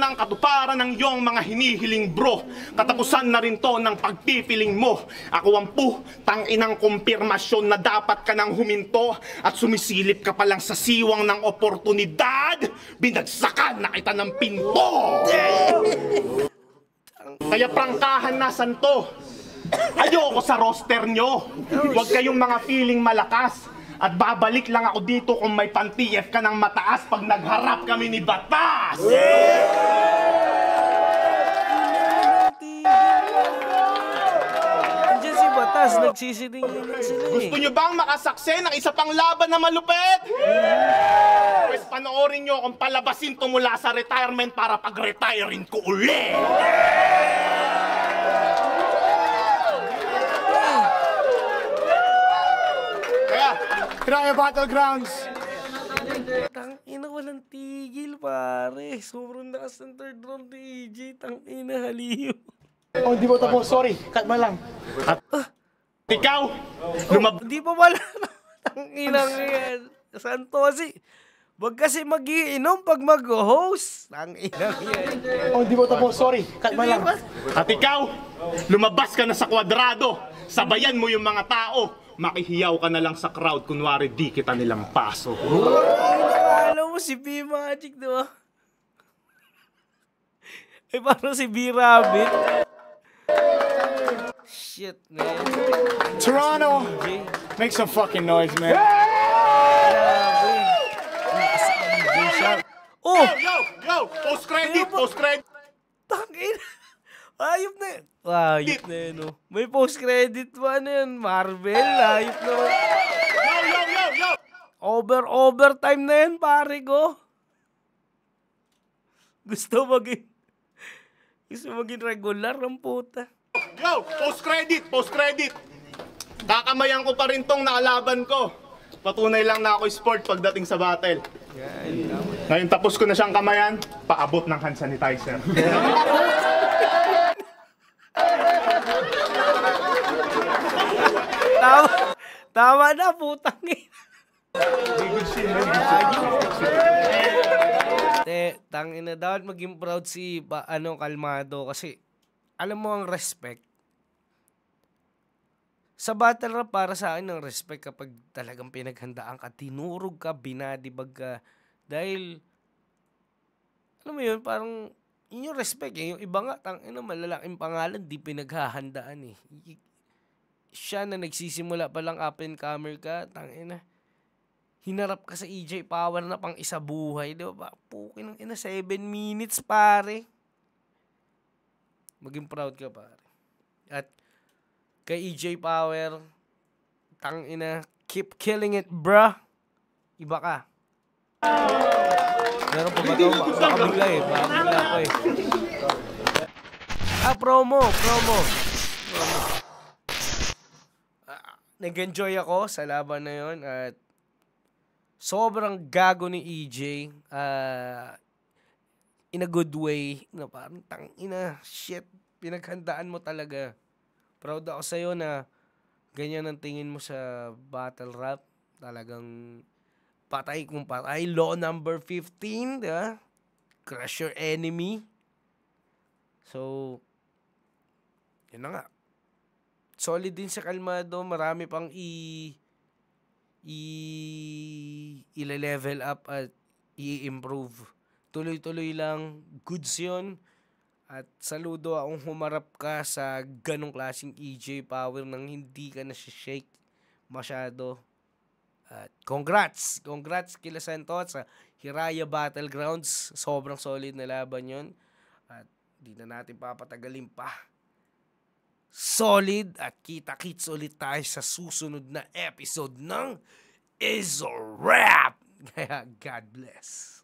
ang katuparan ng iyong mga hinihiling bro. Katapusan na rin to ng pagpipiling mo. Ako ang tanginang kumpirmasyon na dapat ka nang huminto at sumisilip ka pa lang sa siwang ng oportunidad. agad, binagsakan na kita ng pinto! Kaya prangkahan na, Santo. Ayoko sa roster nyo. Huwag kayong mga feeling malakas. At babalik lang ako dito kung may pan-TF ka ng mataas pag nagharap kami ni Batas! Andiyan si Batas, nagsisiringinan sila eh. Gusto nyo bang makasakse ng isa pang laban na malupit? Pues panoorin nyo kung palabasin to mula sa retirement para pag-retirein ko uli! Kiraya Battlegrounds! Tangina, walang tigil, pare. Sobrang lakas ng third round ni EJ. Tangina, haliyo. Oh, di mo tapos. Sorry. Cut mo lang. Ikaw, Di pa wala. Tangina yan. Santosi. Wag kasi mag-iinom pag mag-host. Tangina yan. Oh, di mo tapos. Sorry. Cut mo lang. At ikaw, lumabas ka na sa kwadrado. Sabayan mo yung mga tao. Makihiyaw ka na lang sa crowd, kunwari di kita nilang paso. Alam mo si B-Magic, di ba? Eh, parang si B-Rabbit. Shit, man. Toronto! Make some fucking noise, man. Grabe. Oh! Yo! Post-credit! Tangin! Ayop na yun. Ayop na yun, oh. May post-credit pa na yun. Marvel, ayop na. Yo! Overtime na yun, pare ko. Gusto maging regular ang puta. Yo! Post-credit! Kakamayan ko pa rin tong nakalaban ko. Patunay lang na ako sport pagdating sa battle. Ngayon tapos ko na siyang kamayan, paabot ng hand sanitizer. Tama na, putang ina. Tangina, dapat maging proud si Kalmado kasi alam mo ang respect. Sa battle rap, para sa akin ang respect kapag talagang pinaghandaan ka, tinurog ka, binadibag ka. Dahil, alam mo yun, parang yun yung respect eh. Yung iba nga, tangina, malalaking pangalan, di pinaghahandaan eh. Siya na nagsisimula palang up and comer ka, tangina. Hinarap ka sa EJ Power na pang isa buhay, di ba? Pukin ng ina, 7 minutes, pare. Maging proud ka, pare. At kay EJ Power, tangina, keep killing it, bruh. Iba ka. Meron pa ba ito? Baka bigla eh. Baka bigla ko eh. Promo. Nag-enjoy ako sa laban na yun at sobrang gago ni EJ in a good way na parang tangina, shit, pinaghandaan mo talaga. Proud ako sa'yo na ganyan ang tingin mo sa battle rap. Talagang patay kung patay. Law number 15, diba? Crush your enemy. So, yun na nga. Solid din sa Kalmado. Marami pang i-level up at i-improve. Tuloy-tuloy lang. Goods yun. At saludo akong humarap ka sa ganong klaseng EJ Power nang hindi ka na-shake masyado. At congrats kila Santos sa Hiraya Battlegrounds. Sobrang solid na laban yun. At di na natin papatagalin pa. Solid at kita-kits ulit tayo sa susunod na episode ng Is a Rap. Kaya God bless.